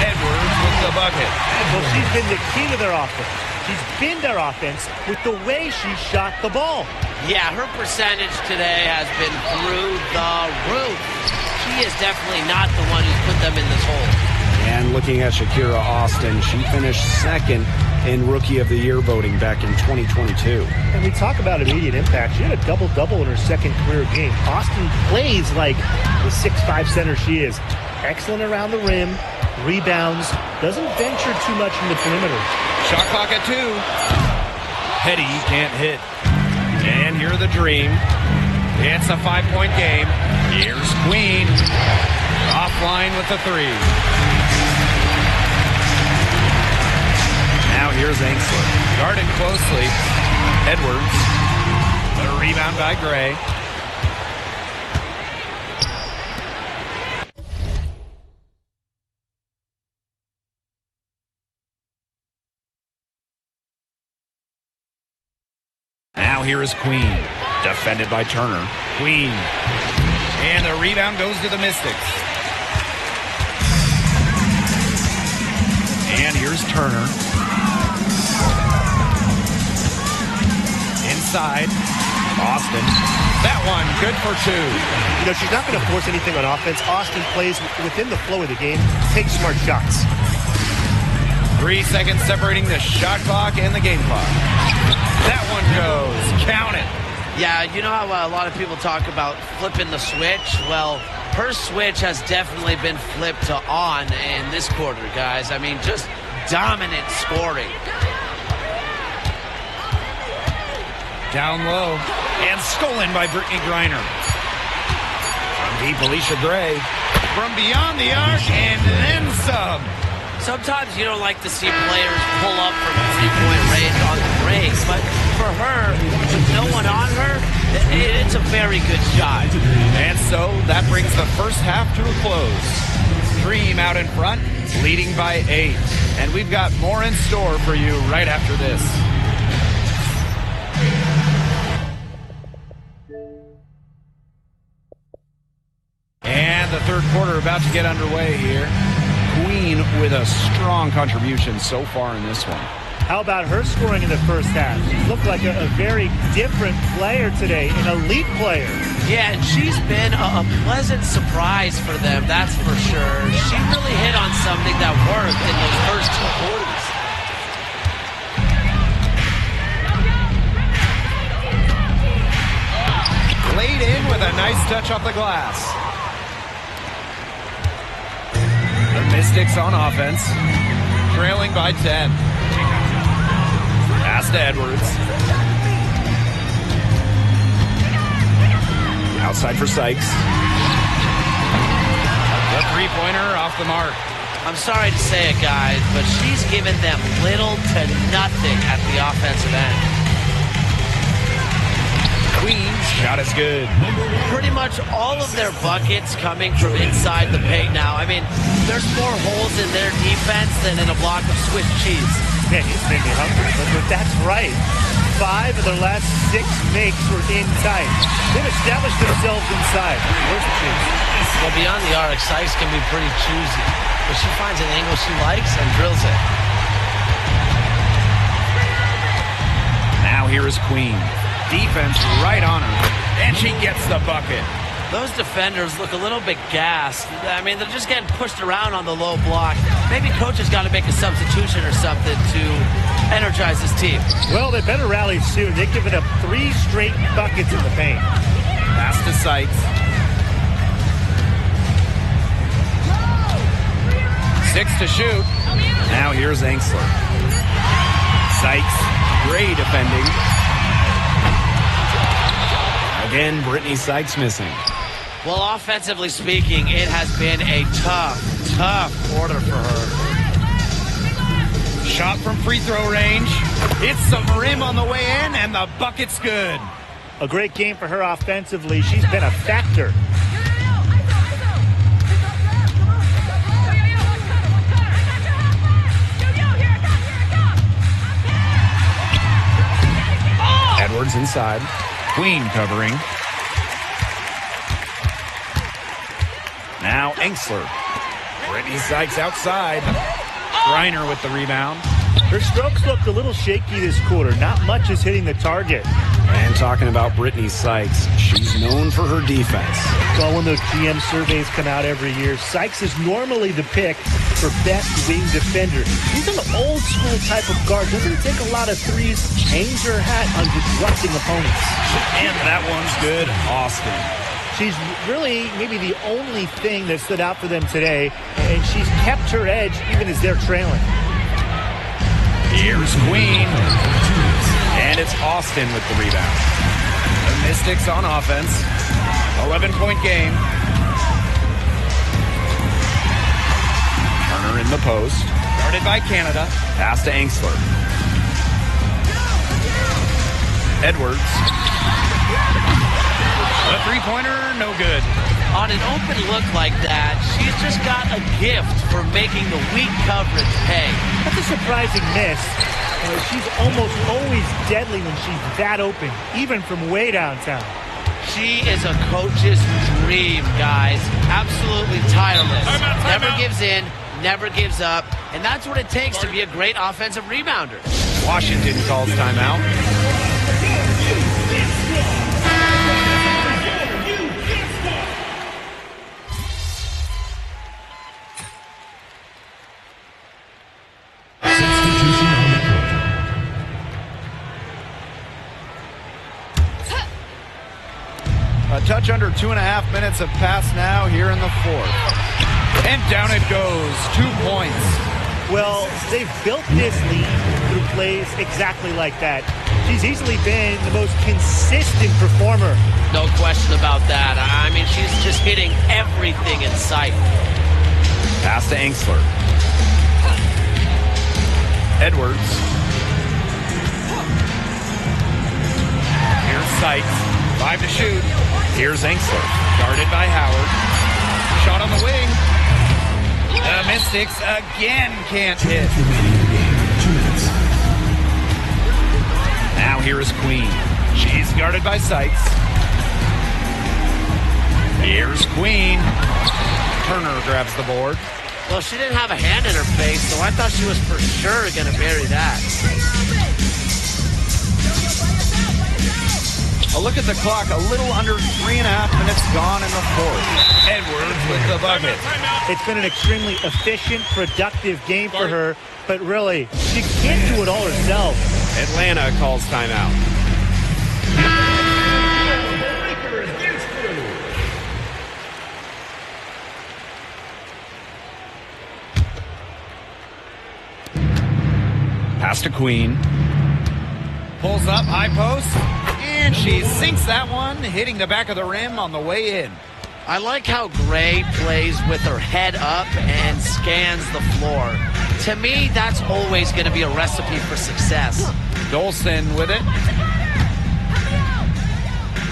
[SPEAKER 10] Edwards with the bucket.
[SPEAKER 12] Well, she's been the key to their offense. She's been their offense with the way she shot the ball.
[SPEAKER 11] Yeah, her percentage today has been through the roof. She is definitely not the one who's put them in this hole.
[SPEAKER 13] And looking at Shakira Austin, she finished second in Rookie of the Year voting back in 2022.
[SPEAKER 12] And we talk about immediate impact. She had a double-double in her second career game. Austin plays like the 6'5" center she is. Excellent around the rim, rebounds, doesn't venture too much in the perimeter.
[SPEAKER 10] Shot clock at 2. Hetty can't hit. And here the Dream. It's a 5-point game. Here's Queen. Offline with the 3. Now here's Engster. Guarded closely. Edwards. The rebound by Gray. Now here is Queen. Defended by Turner. Queen. And the rebound goes to the Mystics. And here's Turner. Inside. Austin. That one, good for 2.
[SPEAKER 12] You know, she's not going to force anything on offense. Austin plays within the flow of the game, takes smart shots.
[SPEAKER 10] 3 seconds separating the shot clock and the game clock. That one goes. Count it.
[SPEAKER 11] Yeah, you know how a lot of people talk about flipping the switch? Well, her switch has definitely been flipped to on in this quarter, guys. I mean, just dominant scoring.
[SPEAKER 10] Down low. And stolen by Brittany Griner. From deep, Alicia Gray. From beyond the arc and then some.
[SPEAKER 11] Sometimes you don't like to see players pull up from 3-point range on the break, but for her, with no one on her, it's a very good shot.
[SPEAKER 10] And so that brings the first half to a close. Dream out in front, leading by 8. And we've got more in store for you right after this. And the third quarter about to get underway here. Queen with a strong contribution so far in this one.
[SPEAKER 12] How about her scoring in the first half? She looked like a very different player today, an elite player.
[SPEAKER 11] Yeah, and she's been a pleasant surprise for them, that's for sure. She really hit on something that worked in those first two quarters.
[SPEAKER 10] Laid in with a nice touch off the glass. The Mystics on offense, trailing by 10. Pass to Edwards. Outside for Sykes. The three-pointer off the mark.
[SPEAKER 11] I'm sorry to say it, guys, but she's given them little to nothing at the offensive end.
[SPEAKER 10] Queen's shot is good.
[SPEAKER 11] Pretty much all of their buckets coming from inside the paint now. I mean, there's more holes in their defense than in a block of Swiss cheese.
[SPEAKER 12] Man, he's made me hungry, but that's right. 5 of their last 6 makes were in tight. They've established themselves inside. Where's the cheese?
[SPEAKER 11] Well, beyond the arc, Sykes can be pretty choosy, but she finds an angle she likes and drills it.
[SPEAKER 10] Now here is Queen. Defense right on her, and she gets the bucket.
[SPEAKER 11] Those defenders look a little bit gassed. I mean, they're just getting pushed around on the low block. Maybe coach has got to make a substitution or something to energize his team.
[SPEAKER 12] Well, they better rally soon. They've given up 3 straight buckets in the paint.
[SPEAKER 10] Pass to Sykes. 6 to shoot. Now here's Angsler. Sykes, great defending. Again, Brittany Sykes missing.
[SPEAKER 11] Well, offensively speaking, it has been a tough quarter for her.
[SPEAKER 10] Shot from free throw range. Hits the rim on the way in, and the bucket's good.
[SPEAKER 12] A great game for her offensively. She's been a factor.
[SPEAKER 10] Edwards inside. Queen covering. Now Angsler. Brittany Sykes outside. Reiner with the rebound.
[SPEAKER 12] Her strokes looked a little shaky this quarter. Not much is hitting the target.
[SPEAKER 13] And talking about Brittany Sykes, she's known for her defense.
[SPEAKER 12] Well, when those GM surveys come out every year, Sykes is normally the pick for best wing defender. She's an old school type of guard. Doesn't take a lot of threes. Hangs her hat on disrupting opponents.
[SPEAKER 10] And that one's good. Austin.
[SPEAKER 12] She's really maybe the only thing that stood out for them today, and she's kept her edge even as they're trailing.
[SPEAKER 10] Here's Queen. And it's Austin with the rebound. The Mystics on offense. 11-point game. Turner in the post. Guarded by Canada. Pass to Angsler. Edwards. The three-pointer, no good.
[SPEAKER 11] On an open look like that, she's just got a gift for making the weak coverage pay.
[SPEAKER 12] That's a surprising miss. She's almost always deadly when she's that open, even from way downtown.
[SPEAKER 11] She is a coach's dream, guys. Absolutely tireless. Never gives in, never gives up, and that's what it takes to be a great offensive rebounder.
[SPEAKER 10] Washington calls timeout. A touch under 2.5 minutes have passed now here in the fourth. And down it goes. 2 points.
[SPEAKER 12] Well, they've built this lead through plays exactly like that. She's easily been the most consistent performer.
[SPEAKER 11] No question about that. I mean, she's just hitting everything in sight.
[SPEAKER 10] Pass to Angsler. Edwards. Here's Sykes. 5 to shoot. Here's Angsler. Guarded by Howard. Shot on the wing. The Mystics again can't hit. Now here is Queen. She's guarded by Sykes. Here's Queen. Turner grabs the board.
[SPEAKER 11] Well, she didn't have a hand in her face, so I thought she was for sure going to bury that.
[SPEAKER 10] A look at the clock, a little under 3.5 minutes gone in the fourth. Edwards with the bucket.
[SPEAKER 12] It's been an extremely efficient, productive game for her, but really, she can't do it all herself.
[SPEAKER 10] Atlanta calls timeout. Pass to Queen. Pulls up, high post, and she sinks that one, hitting the back of the rim on the way in.
[SPEAKER 11] I like how Gray plays with her head up and scans the floor. To me, that's always going to be a recipe for success.
[SPEAKER 10] Dolson with it.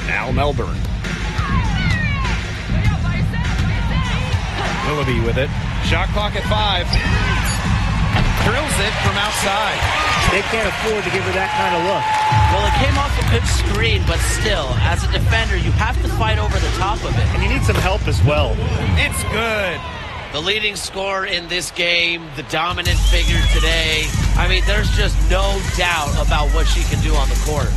[SPEAKER 10] Now Melbourne. Willoughby with it. Shot clock at 5. Drills it from outside.
[SPEAKER 12] They can't afford to give her that kind of look.
[SPEAKER 11] Well, it came off a good screen, but still, as a defender, you have to fight over the top of it.
[SPEAKER 12] And you need some help as well.
[SPEAKER 10] It's good.
[SPEAKER 11] The leading scorer in this game, the dominant figure today. I mean, there's just no doubt about what she can do on the court.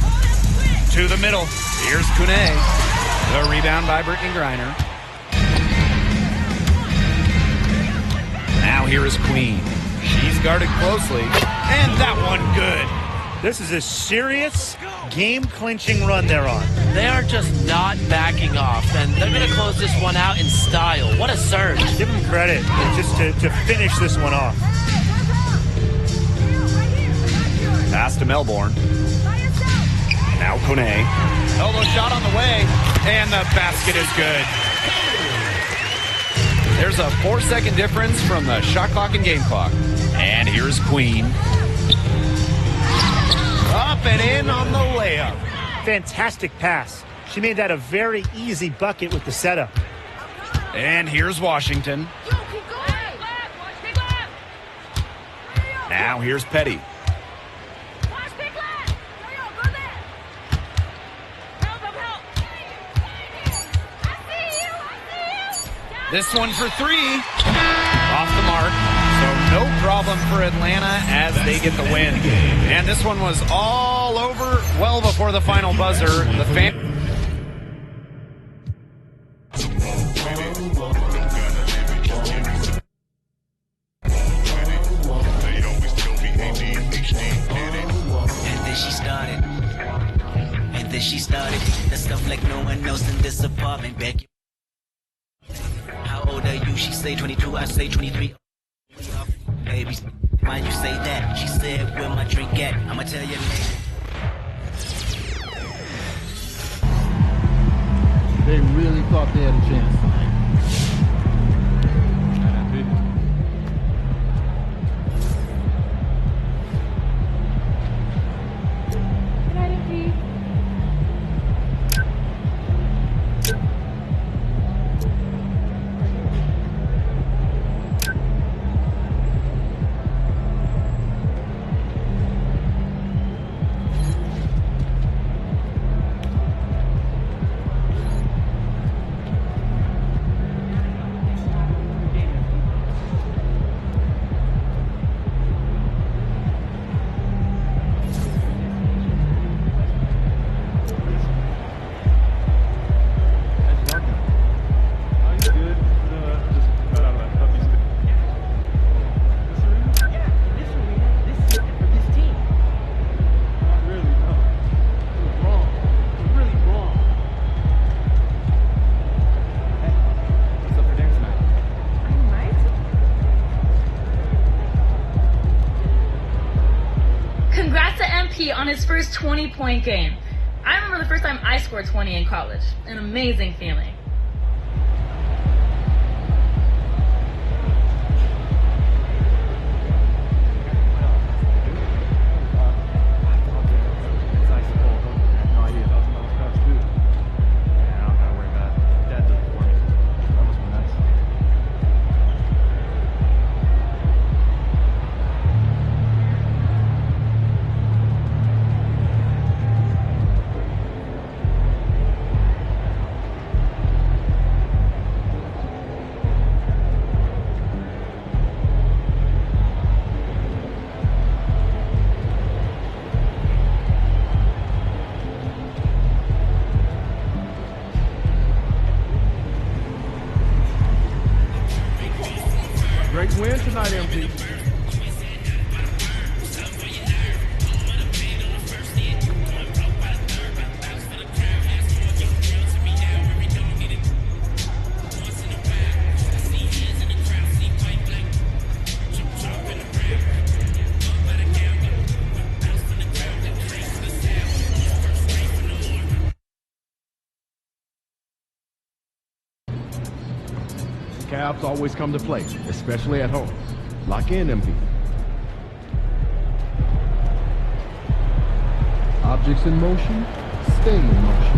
[SPEAKER 10] To the middle. Here's Kune. The rebound by Brittany Griner. Now here is Queen. She's guarded closely. And that one good.
[SPEAKER 12] This is a serious game-clinching run they're on.
[SPEAKER 11] They are just not backing off, and they're going to close this one out in style. What a surge.
[SPEAKER 12] Give them credit just to finish this one off.
[SPEAKER 10] Pass to Melbourne. Now Kone. Elbow shot on the way, and the basket is good. There's a 4-second difference from the shot clock and game clock. And here's Queen. Up and in on the layup.
[SPEAKER 12] Fantastic pass. She made that a very easy bucket with the setup.
[SPEAKER 10] And here's Washington. Now here's Petty. This one for 3. Off the mark. So no problem for Atlanta as they get the win. And this one was all over well before the final buzzer. The
[SPEAKER 21] And then she started the stuff like no one else in this apartment. Back. How old are you? She say 22, I say 23. Baby, why'd you say that? She said, where my drink at? I'ma tell you later.
[SPEAKER 22] They really thought they had a chance.
[SPEAKER 23] On his first 20-point game. I remember the first time I scored 20 in college. An amazing feeling.
[SPEAKER 1] abs always come to play, especially at home. Lock in, MP. Objects in motion, stay in motion.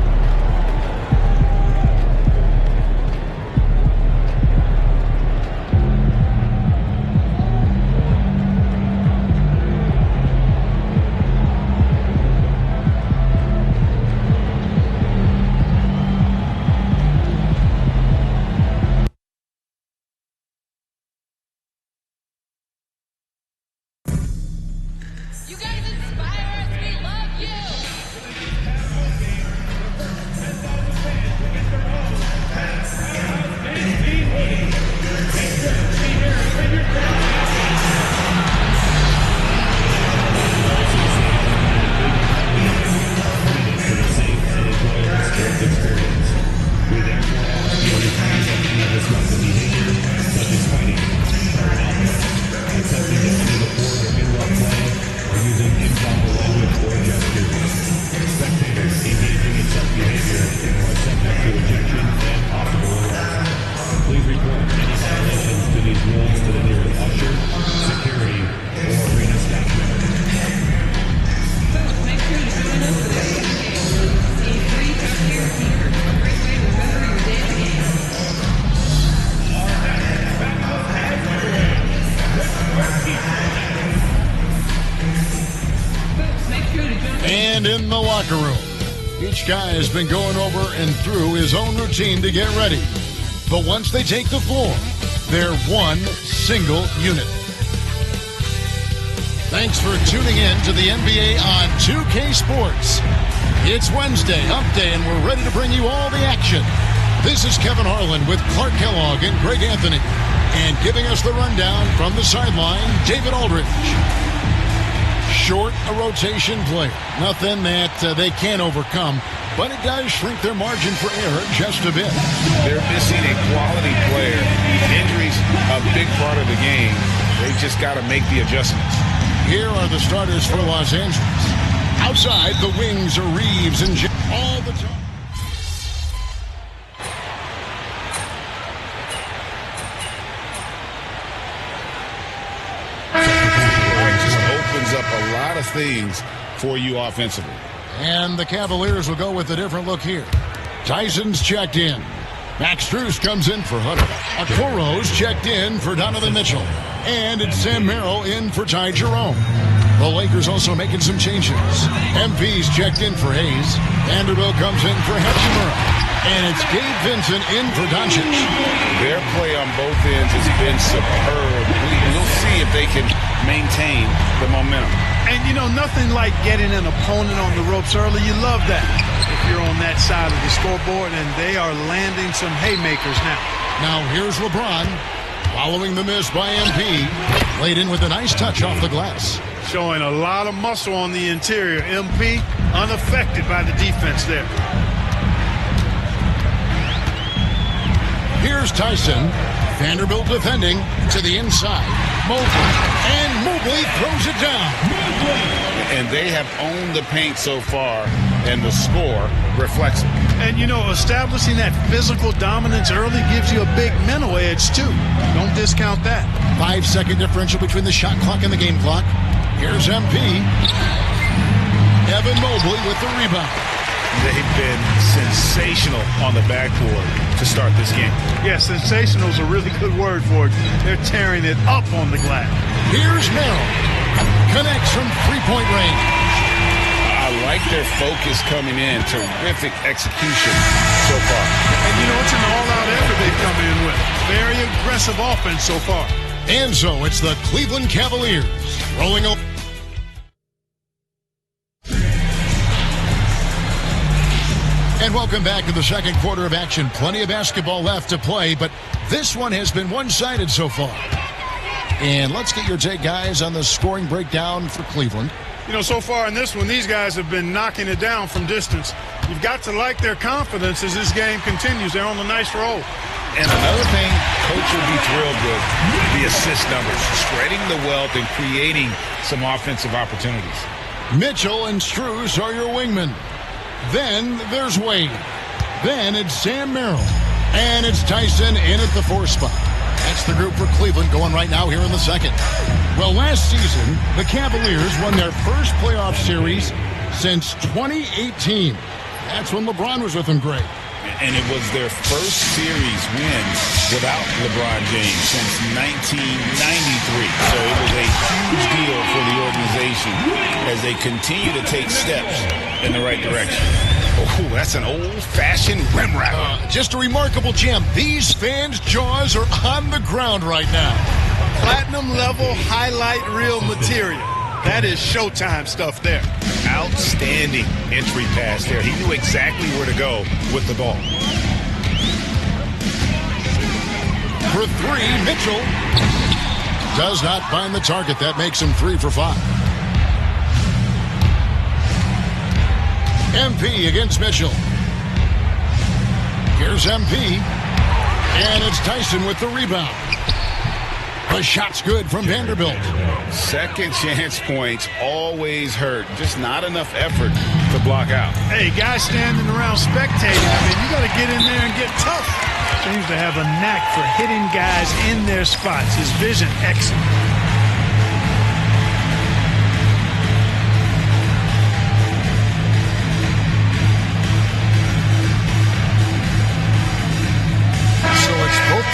[SPEAKER 4] And in the locker room, each guy has been going over and through his own routine to get ready. But once they take the floor, they're one single unit. Thanks for tuning in to the NBA on 2K Sports. It's Wednesday, Hump Day, and we're ready to bring you all the action. This is Kevin Harlan with Clark Kellogg and Greg Anthony. And giving us the rundown from the sideline, David Aldridge. Short a rotation player. Nothing that they can't overcome, but it does shrink their margin for error just a bit.
[SPEAKER 2] They're missing a quality player. Injuries a big part of the game. They've just got to make the adjustments.
[SPEAKER 4] Here are the starters for Los Angeles. Outside, the wings are Reeves and all the time.
[SPEAKER 2] Up a lot of things for you offensively.
[SPEAKER 4] And the Cavaliers will go with a different look here. Tyson's checked in. Max Strus comes in for Hunter. Okoro's checked in for Donovan Mitchell. And it's Sam Merrill in for Ty Jerome. The Lakers also making some changes. MV's checked in for Hayes. Vanderbilt comes in for Hachimura. And it's Gabe Vincent in for Doncic.
[SPEAKER 2] Their play on both ends has been superb. We'll see if they can maintain the momentum.
[SPEAKER 18] And, you know, nothing like getting an opponent on the ropes early. You love that if you're on that side of the scoreboard, and they are landing some haymakers now.
[SPEAKER 4] Now here's LeBron following the miss by MP. Laid in with a nice touch off the glass.
[SPEAKER 18] Showing a lot of muscle on the interior. MP unaffected by the defense there.
[SPEAKER 4] Here's Tyson. Vanderbilt defending to the inside. Mobley. And Mobley throws it down.
[SPEAKER 2] And they have owned the paint so far, and the score reflects it.
[SPEAKER 18] And, you know, establishing that physical dominance early gives you a big mental edge, too. Don't discount that.
[SPEAKER 4] 5-second differential between the shot clock and the game clock. Here's MP. Evan Mobley with the rebound.
[SPEAKER 2] They've been sensational on the backboard to start this game.
[SPEAKER 18] Yeah, sensational is a really good word for it. They're tearing it up on the glass.
[SPEAKER 4] Here's Merrill. Connects from three-point range.
[SPEAKER 2] I like their focus coming in. Terrific execution so far.
[SPEAKER 18] And, you know, it's an all-out effort they've come in with. Very aggressive offense so far.
[SPEAKER 4] And so it's the Cleveland Cavaliers rolling over. And welcome back to the second quarter of action. Plenty of basketball left to play, but this one has been one-sided so far. And let's get your take, guys, on the scoring breakdown for Cleveland.
[SPEAKER 18] You know, so far in this one, these guys have been knocking it down from distance. You've got to like their confidence as this game continues. They're on a nice roll.
[SPEAKER 2] And another thing, Coach will be thrilled with the assist numbers, spreading the wealth and creating some offensive opportunities.
[SPEAKER 4] Mitchell and Strus are your wingmen. Then there's Wade. Then it's Sam Merrill. And it's Tyson in at the 4 spot. That's the group for Cleveland going right now here in the second. Well, last season, the Cavaliers won their first playoff series since 2018. That's when LeBron was with them, Greg.
[SPEAKER 2] And it was their first series win without LeBron James since 1993. So it was a huge deal for the organization as they continue to take steps in the right direction. Oh, that's an old-fashioned rim wrap.
[SPEAKER 4] Just a remarkable gem. These fans' jaws are on the ground right now.
[SPEAKER 3] Platinum-level highlight reel material. That is Showtime stuff there.
[SPEAKER 2] Outstanding entry pass there. He knew exactly where to go with the ball.
[SPEAKER 4] For three, Mitchell does not find the target. That makes him 3 for 5. MP against Mitchell. Here's MP. And it's Tyson with the rebound. The shot's good from Vanderbilt.
[SPEAKER 2] Second chance points always hurt. Just not enough effort to block out.
[SPEAKER 18] Hey, guys standing around spectating. I mean, you got to get in there and get tough. Seems to have a knack for hitting guys in their spots. His vision, excellent.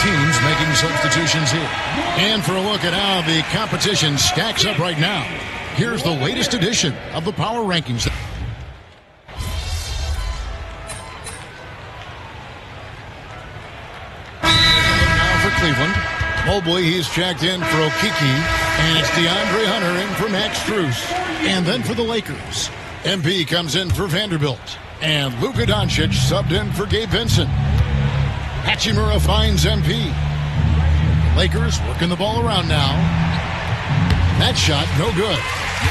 [SPEAKER 4] Teams making substitutions here. And for a look at how the competition stacks up right now, here's the latest edition of the Power Rankings. Now for Cleveland. Mobley, he's checked in for Okiki. And it's DeAndre Hunter in for Max Strus. And then for the Lakers, MP comes in for Vanderbilt. And Luka Doncic subbed in for Gabe Vincent. Hachimura finds MP. Lakers working the ball around now. That shot, no good.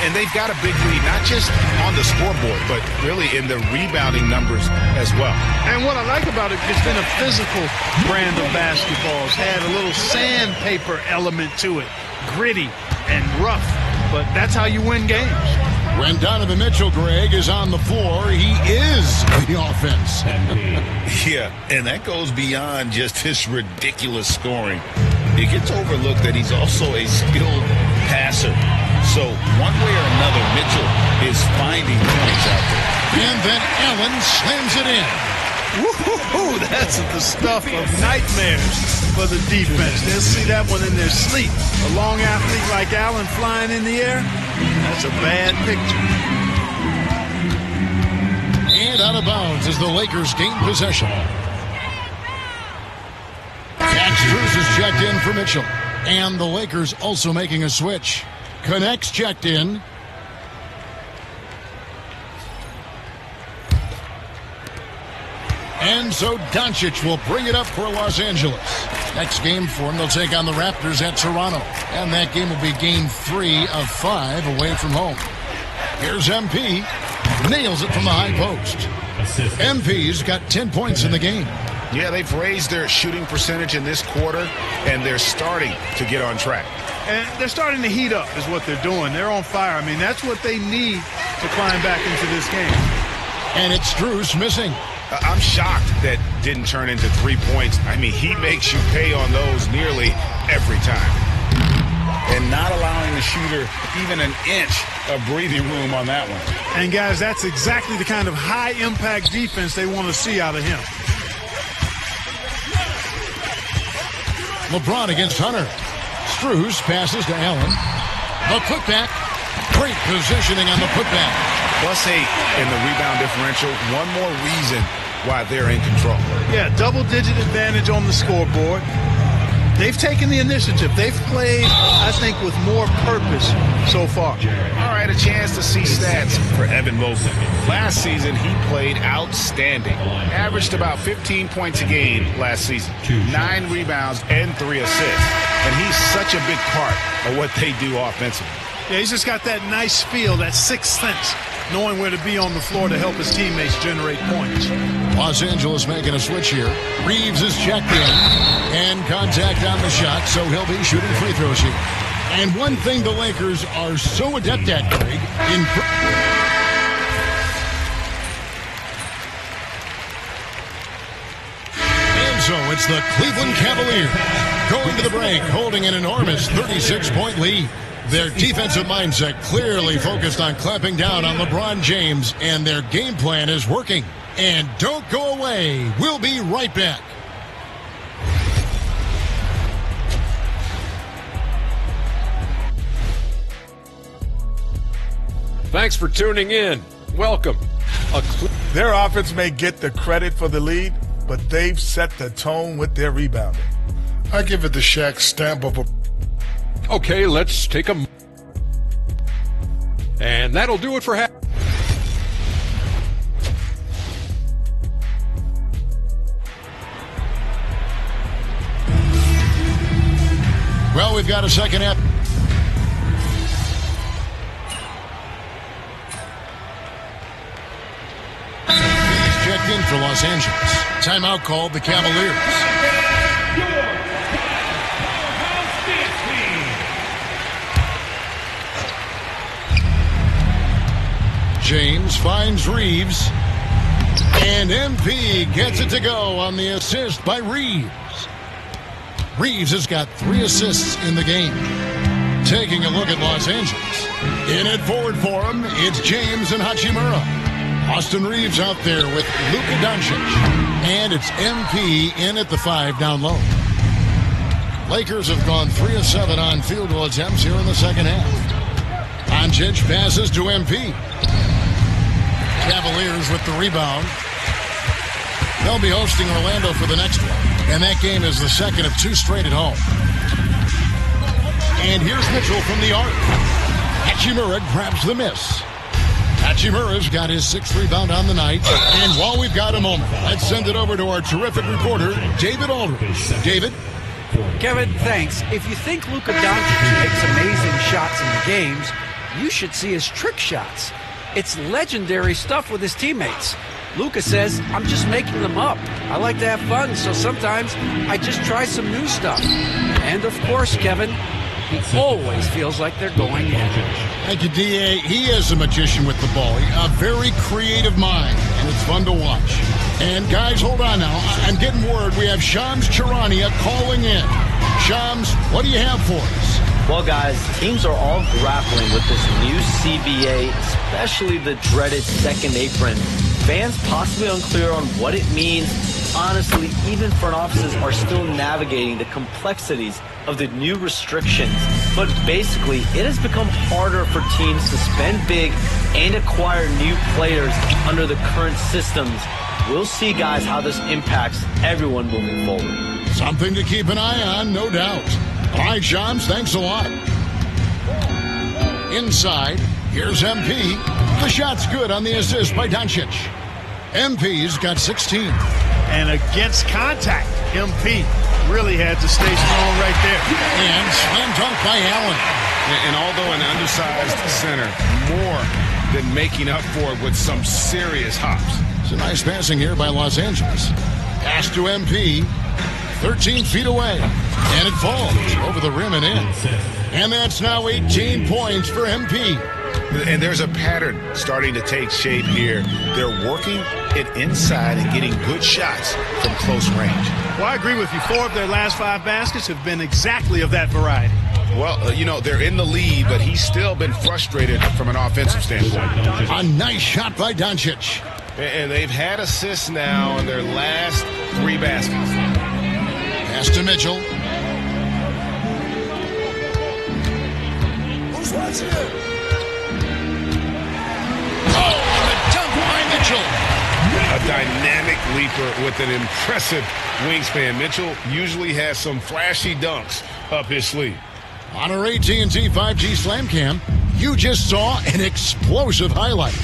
[SPEAKER 2] And they've got a big lead, not just on the scoreboard, but really in the rebounding numbers as well.
[SPEAKER 3] And what I like about it, it's been a physical brand of basketball. It's had a little sandpaper element to it. Gritty and rough, but that's how you win games.
[SPEAKER 4] When Donovan Mitchell, Greg, is on the floor, he is the offense.
[SPEAKER 2] Yeah, and that goes beyond just his ridiculous scoring. It gets overlooked that he's also a skilled passer. So one way or another, Mitchell is finding points out there.
[SPEAKER 4] And then Allen slams it in.
[SPEAKER 3] Woo-hoo-hoo, that's the stuff of nightmares for the defense. They'll see that one in their sleep. A long athlete like Allen flying in the air, that's a bad picture.
[SPEAKER 4] And out of bounds as the Lakers gain possession. Max Strus is checked in for Mitchell. And the Lakers also making a switch. Connects checked in. And so Doncic will bring it up for Los Angeles. Next game for them, they'll take on the Raptors at Toronto. And that game will be game 3 of 5 away from home. Here's MP. Nails it from the high post. MP's got 10 points in the game.
[SPEAKER 2] Yeah, they've raised their shooting percentage in this quarter, and they're starting to get on track.
[SPEAKER 3] And they're starting to heat up is what they're doing. They're on fire. I mean, that's what they need to climb back into this game.
[SPEAKER 4] And it's Strus missing.
[SPEAKER 2] I'm shocked that didn't turn into 3 points. I mean, he makes you pay on those nearly every time. And not allowing the shooter even an inch of breathing room on that one.
[SPEAKER 3] And, guys, that's exactly the kind of high-impact defense they want to see out of him.
[SPEAKER 4] LeBron against Hunter. Strus passes to Allen. The putback. Great positioning on the putback.
[SPEAKER 2] +8 in the rebound differential. One more reason why they're in control.
[SPEAKER 3] Yeah, double-digit advantage on the scoreboard. They've taken the initiative. They've played, I think, with more purpose so far.
[SPEAKER 2] All right, a chance to see stats for Evan Mobley. Last season, he played outstanding. Averaged about 15 points a game last season. 9 rebounds and 3 assists. And he's such a big part of what they do offensively.
[SPEAKER 3] Yeah, he's just got that nice feel, that sixth sense, knowing where to be on the floor to help his teammates generate points.
[SPEAKER 4] Los Angeles making a switch here. Reeves is checked in. And contact on the shot, so he'll be shooting free throws here. And one thing the Lakers are so adept at, Greg, and so it it's the Cleveland Cavaliers going to the break, holding an enormous 36-point lead. Their defensive mindset clearly focused on clamping down on LeBron James, and their game plan is working. And don't go away. We'll be right back.
[SPEAKER 9] Thanks for tuning in. Welcome.
[SPEAKER 20] Their offense may get the credit for the lead, but they've set the tone with their rebounding.
[SPEAKER 4] I give it the Shaq stamp of a...
[SPEAKER 9] Okay, let's take a... And that'll do it for half.
[SPEAKER 4] Well, we've got a second half. He's checked in for Los Angeles. Timeout called the Cavaliers. James finds Reeves. And MP gets it to go on the assist by Reeves. Reeves has got 3 assists in the game. Taking a look at Los Angeles. In at forward for him, it's James and Hachimura. Austin Reeves out there with Luka Doncic. And it's MP in at the 5 down low. Lakers have gone 3 of 7 on field goal attempts here in the second half. Doncic passes to MP. Cavaliers with the rebound. They'll be hosting Orlando for the next one. And that game is the second of 2 straight at home. And here's Mitchell from the arc. Hachimura grabs the miss. Hachimura's got his 6th rebound on the night. And while we've got a moment, let's send it over to our terrific reporter, David Aldridge. David?
[SPEAKER 8] Kevin, thanks. If you think Luka Doncic makes amazing shots in the games, you should see his trick shots. It's legendary stuff with his teammates. Luka says, I'm just making them up. I like to have fun, so sometimes I just try some new stuff. And of course, Kevin, he always feels like they're going in.
[SPEAKER 4] Thank you, D.A. He is a magician with the ball. A very creative mind, and it's fun to watch. And guys, hold on now. I'm getting word we have Shams Charania calling in. Shams, what do you have for us?
[SPEAKER 5] Well, guys, teams are all grappling with this new CBA, especially the dreaded second apron. Fans possibly unclear on what it means. Honestly, even front offices are still navigating the complexities of the new restrictions. But basically, it has become harder for teams to spend big and acquire new players under the current systems. We'll see, guys, how this impacts everyone moving forward.
[SPEAKER 4] Something to keep an eye on, no doubt. All right, Shams, thanks a lot. Inside, here's MP. The shot's good on the assist by Doncic. MP's got 16.
[SPEAKER 3] And against contact, MP really had to stay strong right there.
[SPEAKER 4] And slam dunk by Allen.
[SPEAKER 2] And although an undersized center, more than making up for it with some serious hops.
[SPEAKER 4] It's a nice passing here by Los Angeles. Pass to MP. 13 feet away. And it falls over the rim and in. And that's now 18 points for MP.
[SPEAKER 2] And there's a pattern starting to take shape here. They're working it inside and getting good shots from close range.
[SPEAKER 3] Well, I agree with you. 4 of their last 5 baskets have been exactly of that variety.
[SPEAKER 2] Well, you know, they're in the lead, but he's still been frustrated from an offensive standpoint.
[SPEAKER 4] A nice shot by Doncic.
[SPEAKER 2] And they've had assists now in their last 3 baskets.
[SPEAKER 4] Pass to Mitchell.
[SPEAKER 20] Who's watching it?
[SPEAKER 4] Oh, and the dunk by Mitchell.
[SPEAKER 2] A dynamic leaper with an impressive wingspan. Mitchell usually has some flashy dunks up his sleeve.
[SPEAKER 4] On our AT&T 5G Slam Cam, you just saw an explosive highlight.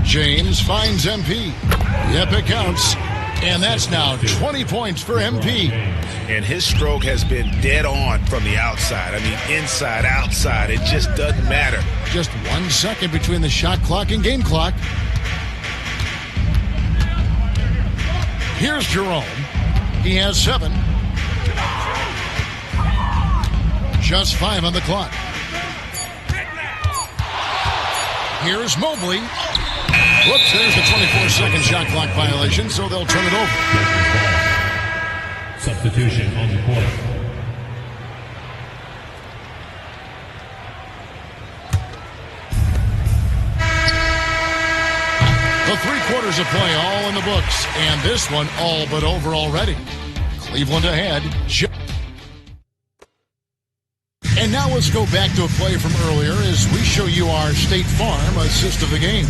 [SPEAKER 4] James finds MP. Yep, it counts. And that's now 20 points for MP.
[SPEAKER 2] And his stroke has been dead on from the outside. I mean, inside, outside, it just doesn't matter.
[SPEAKER 4] Just 1 second between the shot clock and game clock. Here's Jerome. He has 7. Just 5 on the clock. Here's Mobley. Whoops, there's the 24-second shot clock violation, so they'll turn it over.
[SPEAKER 6] Substitution on the court.
[SPEAKER 4] The 3 quarters of play all in the books, and this one all but over already. Cleveland ahead. And now let's go back to a play from earlier as we show you our State Farm assist of the game.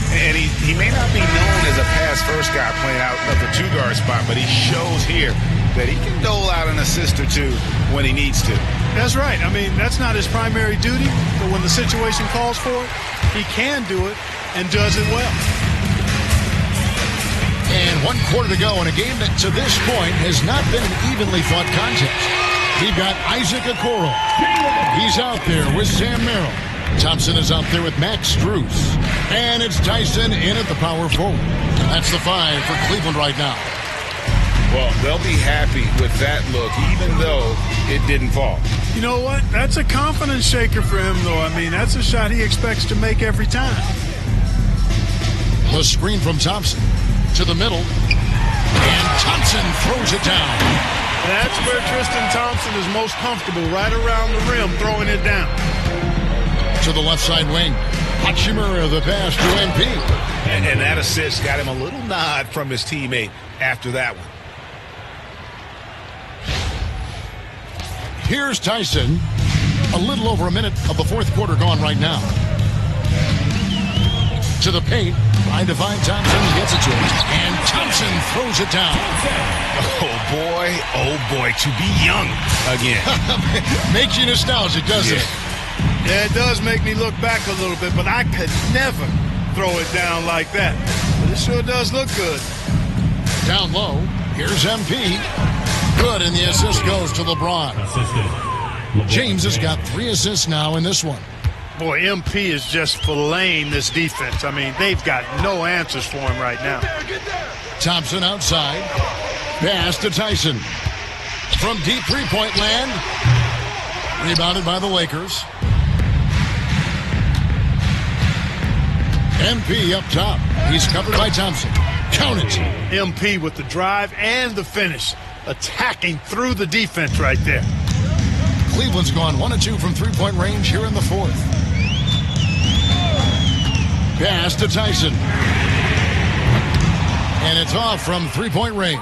[SPEAKER 2] And he may not be known as a pass-first guy playing out of the 2-guard spot, but he shows here that he can dole out an assist or two when he needs to.
[SPEAKER 3] That's right. I mean, that's not his primary duty, but when the situation calls for it, he can do it and does it well.
[SPEAKER 4] And 1 quarter to go in a game that to this point has not been an evenly fought contest. We've got Isaac Okoro. He's out there with Sam Merrill. Thompson is out there with Max Strus. And it's Tyson in at the power forward. That's the 5 for Cleveland right now.
[SPEAKER 2] Well, they'll be happy with that look, even though it didn't fall.
[SPEAKER 3] You know what? That's a confidence shaker for him, though. I mean, that's a shot he expects to make every time.
[SPEAKER 4] The screen from Thompson to the middle. And Thompson throws it down.
[SPEAKER 3] That's where Tristan Thompson is most comfortable, right around the rim, throwing it down.
[SPEAKER 4] To the left side wing. Hachimura the pass to MP.
[SPEAKER 2] And that assist got him a little nod from his teammate after that one.
[SPEAKER 4] Here's Tyson. A little over a minute of the 4th quarter gone right now. To the paint. Trying to find Thompson. Gets it to him. And Thompson throws it down.
[SPEAKER 2] Oh boy, to be young again.
[SPEAKER 4] Makes you nostalgic, doesn't it?
[SPEAKER 3] Yeah, it does make me look back a little bit, but I could never throw it down like that. But it sure does look good.
[SPEAKER 4] Down low, here's MP. Good, and the assist goes to LeBron. James has got 3 assists now in this one.
[SPEAKER 3] Boy, MP is just filleting this defense. I mean, they've got no answers for him right now.
[SPEAKER 4] Thompson outside. Pass to Tyson. From deep three-point land. Rebounded by the Lakers. MP up top. He's covered by Thompson. Count it.
[SPEAKER 3] MP with the drive and the finish. Attacking through the defense right there.
[SPEAKER 4] Cleveland's gone 1 of 2 from three-point range here in the 4th. Pass to Tyson. And it's off from three-point range.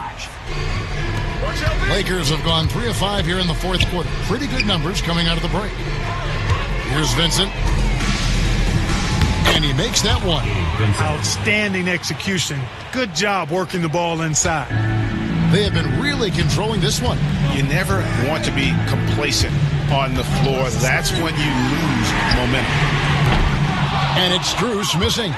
[SPEAKER 4] Lakers have gone 3 of 5 here in the 4th quarter. Pretty good numbers coming out of the break. Here's Vincent. And he makes that one.
[SPEAKER 3] Outstanding execution. Good job working the ball inside.
[SPEAKER 4] They have been really controlling this one.
[SPEAKER 2] You never want to be complacent on the floor. That's when you lose momentum.
[SPEAKER 4] And it's Strus missing.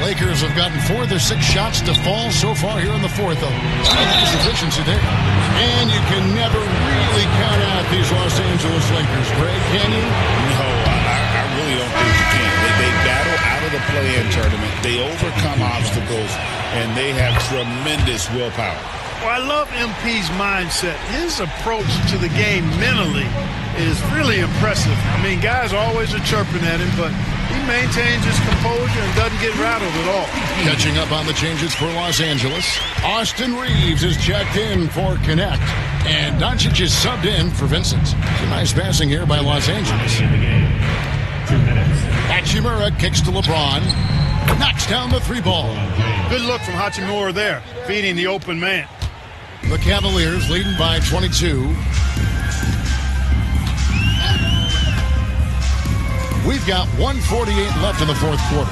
[SPEAKER 4] Lakers have gotten 4 of their 6 shots to fall so far here in the 4th. Nice efficiency there. And you can never really count out these Los Angeles Lakers, Greg, can you?
[SPEAKER 2] No, I really don't think you can. They battle out of the play-in tournament. They overcome obstacles, and they have tremendous willpower.
[SPEAKER 3] Well, I love MP's mindset. His approach to the game mentally is really impressive. I mean, guys always are chirping at him, but he maintains his composure and doesn't get rattled at all.
[SPEAKER 4] Catching up on the changes for Los Angeles. Austin Reeves is checked in for Connect. And Doncic is subbed in for Vincent. Some nice passing here by Los Angeles.
[SPEAKER 6] 2 minutes.
[SPEAKER 4] Hachimura kicks to LeBron. Knocks down the 3-ball.
[SPEAKER 3] Good look from Hachimura there, feeding the open man.
[SPEAKER 4] The Cavaliers leading by 22. We've got 1:48 left in the 4th quarter.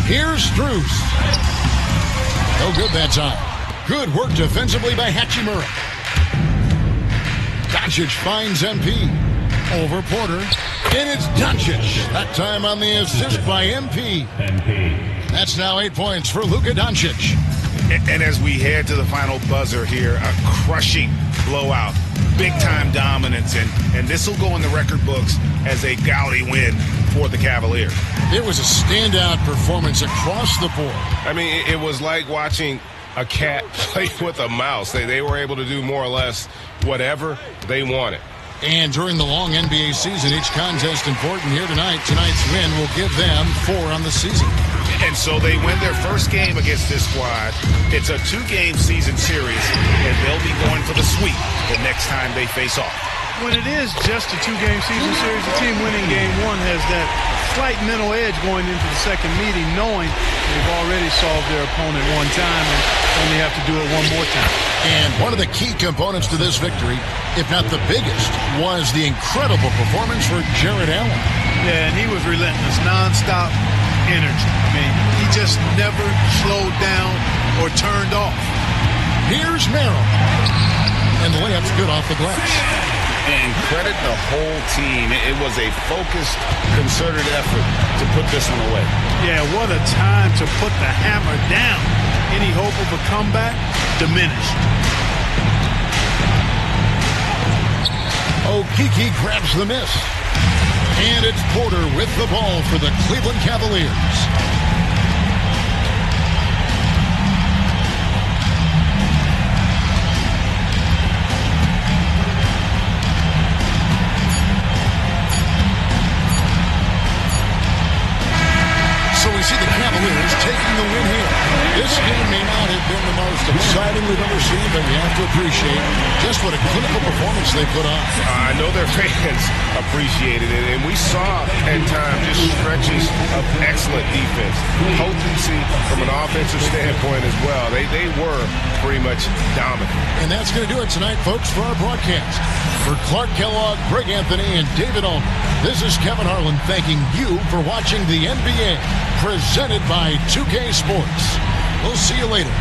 [SPEAKER 4] Here's Strus. No good that time. Good work defensively by Hachimura. Doncic finds MP. Over Porter. And it's Doncic. That time on the assist by MP. That's now 8 points for Luka Doncic.
[SPEAKER 2] And as we head to the final buzzer here, a crushing blowout. Big-time dominance, and this will go in the record books as a gaudy win for the Cavaliers.
[SPEAKER 4] It was a standout performance across the board.
[SPEAKER 17] I mean, it was like watching a cat play with a mouse. They were able to do more or less whatever they wanted.
[SPEAKER 4] And during the long NBA season, each contest important here tonight. Tonight's win will give them 4 on the season.
[SPEAKER 17] And so they win their first game against this squad. It's a 2-game season series, and they'll be going for the sweep the next time they face off.
[SPEAKER 3] When it is just a 2-game season series, the team winning game 1 has that slight mental edge going into the second meeting, knowing they've already solved their opponent one time and only have to do it one more time.
[SPEAKER 4] And one of the key components to this victory, if not the biggest, was the incredible performance for Jared Allen.
[SPEAKER 3] Yeah, and he was relentless, nonstop energy. I mean, he just never slowed down or turned off.
[SPEAKER 4] Here's Merrill. And the layup's good off the glass.
[SPEAKER 2] And credit the whole team. It was a focused, concerted effort to put this one away.
[SPEAKER 3] Yeah, what a time to put the hammer down. Any hope of a comeback diminished.
[SPEAKER 4] Okeke grabs the miss. And it's Porter with the ball for the Cleveland Cavaliers. So we see the Cavaliers taking the win here. This game may not have been the most exciting we've ever seen, but we have to appreciate just what a clinical performance they put on.
[SPEAKER 17] I know their fans appreciated it, and we saw at times just stretches of excellent defense. Potency from an offensive standpoint as well. They were pretty much dominant.
[SPEAKER 4] And that's going to do it tonight, folks, for our broadcast. For Clark Kellogg, Greg Anthony, and David Aldridge, this is Kevin Harlan thanking you for watching the NBA presented by 2K Sports. We'll see you later.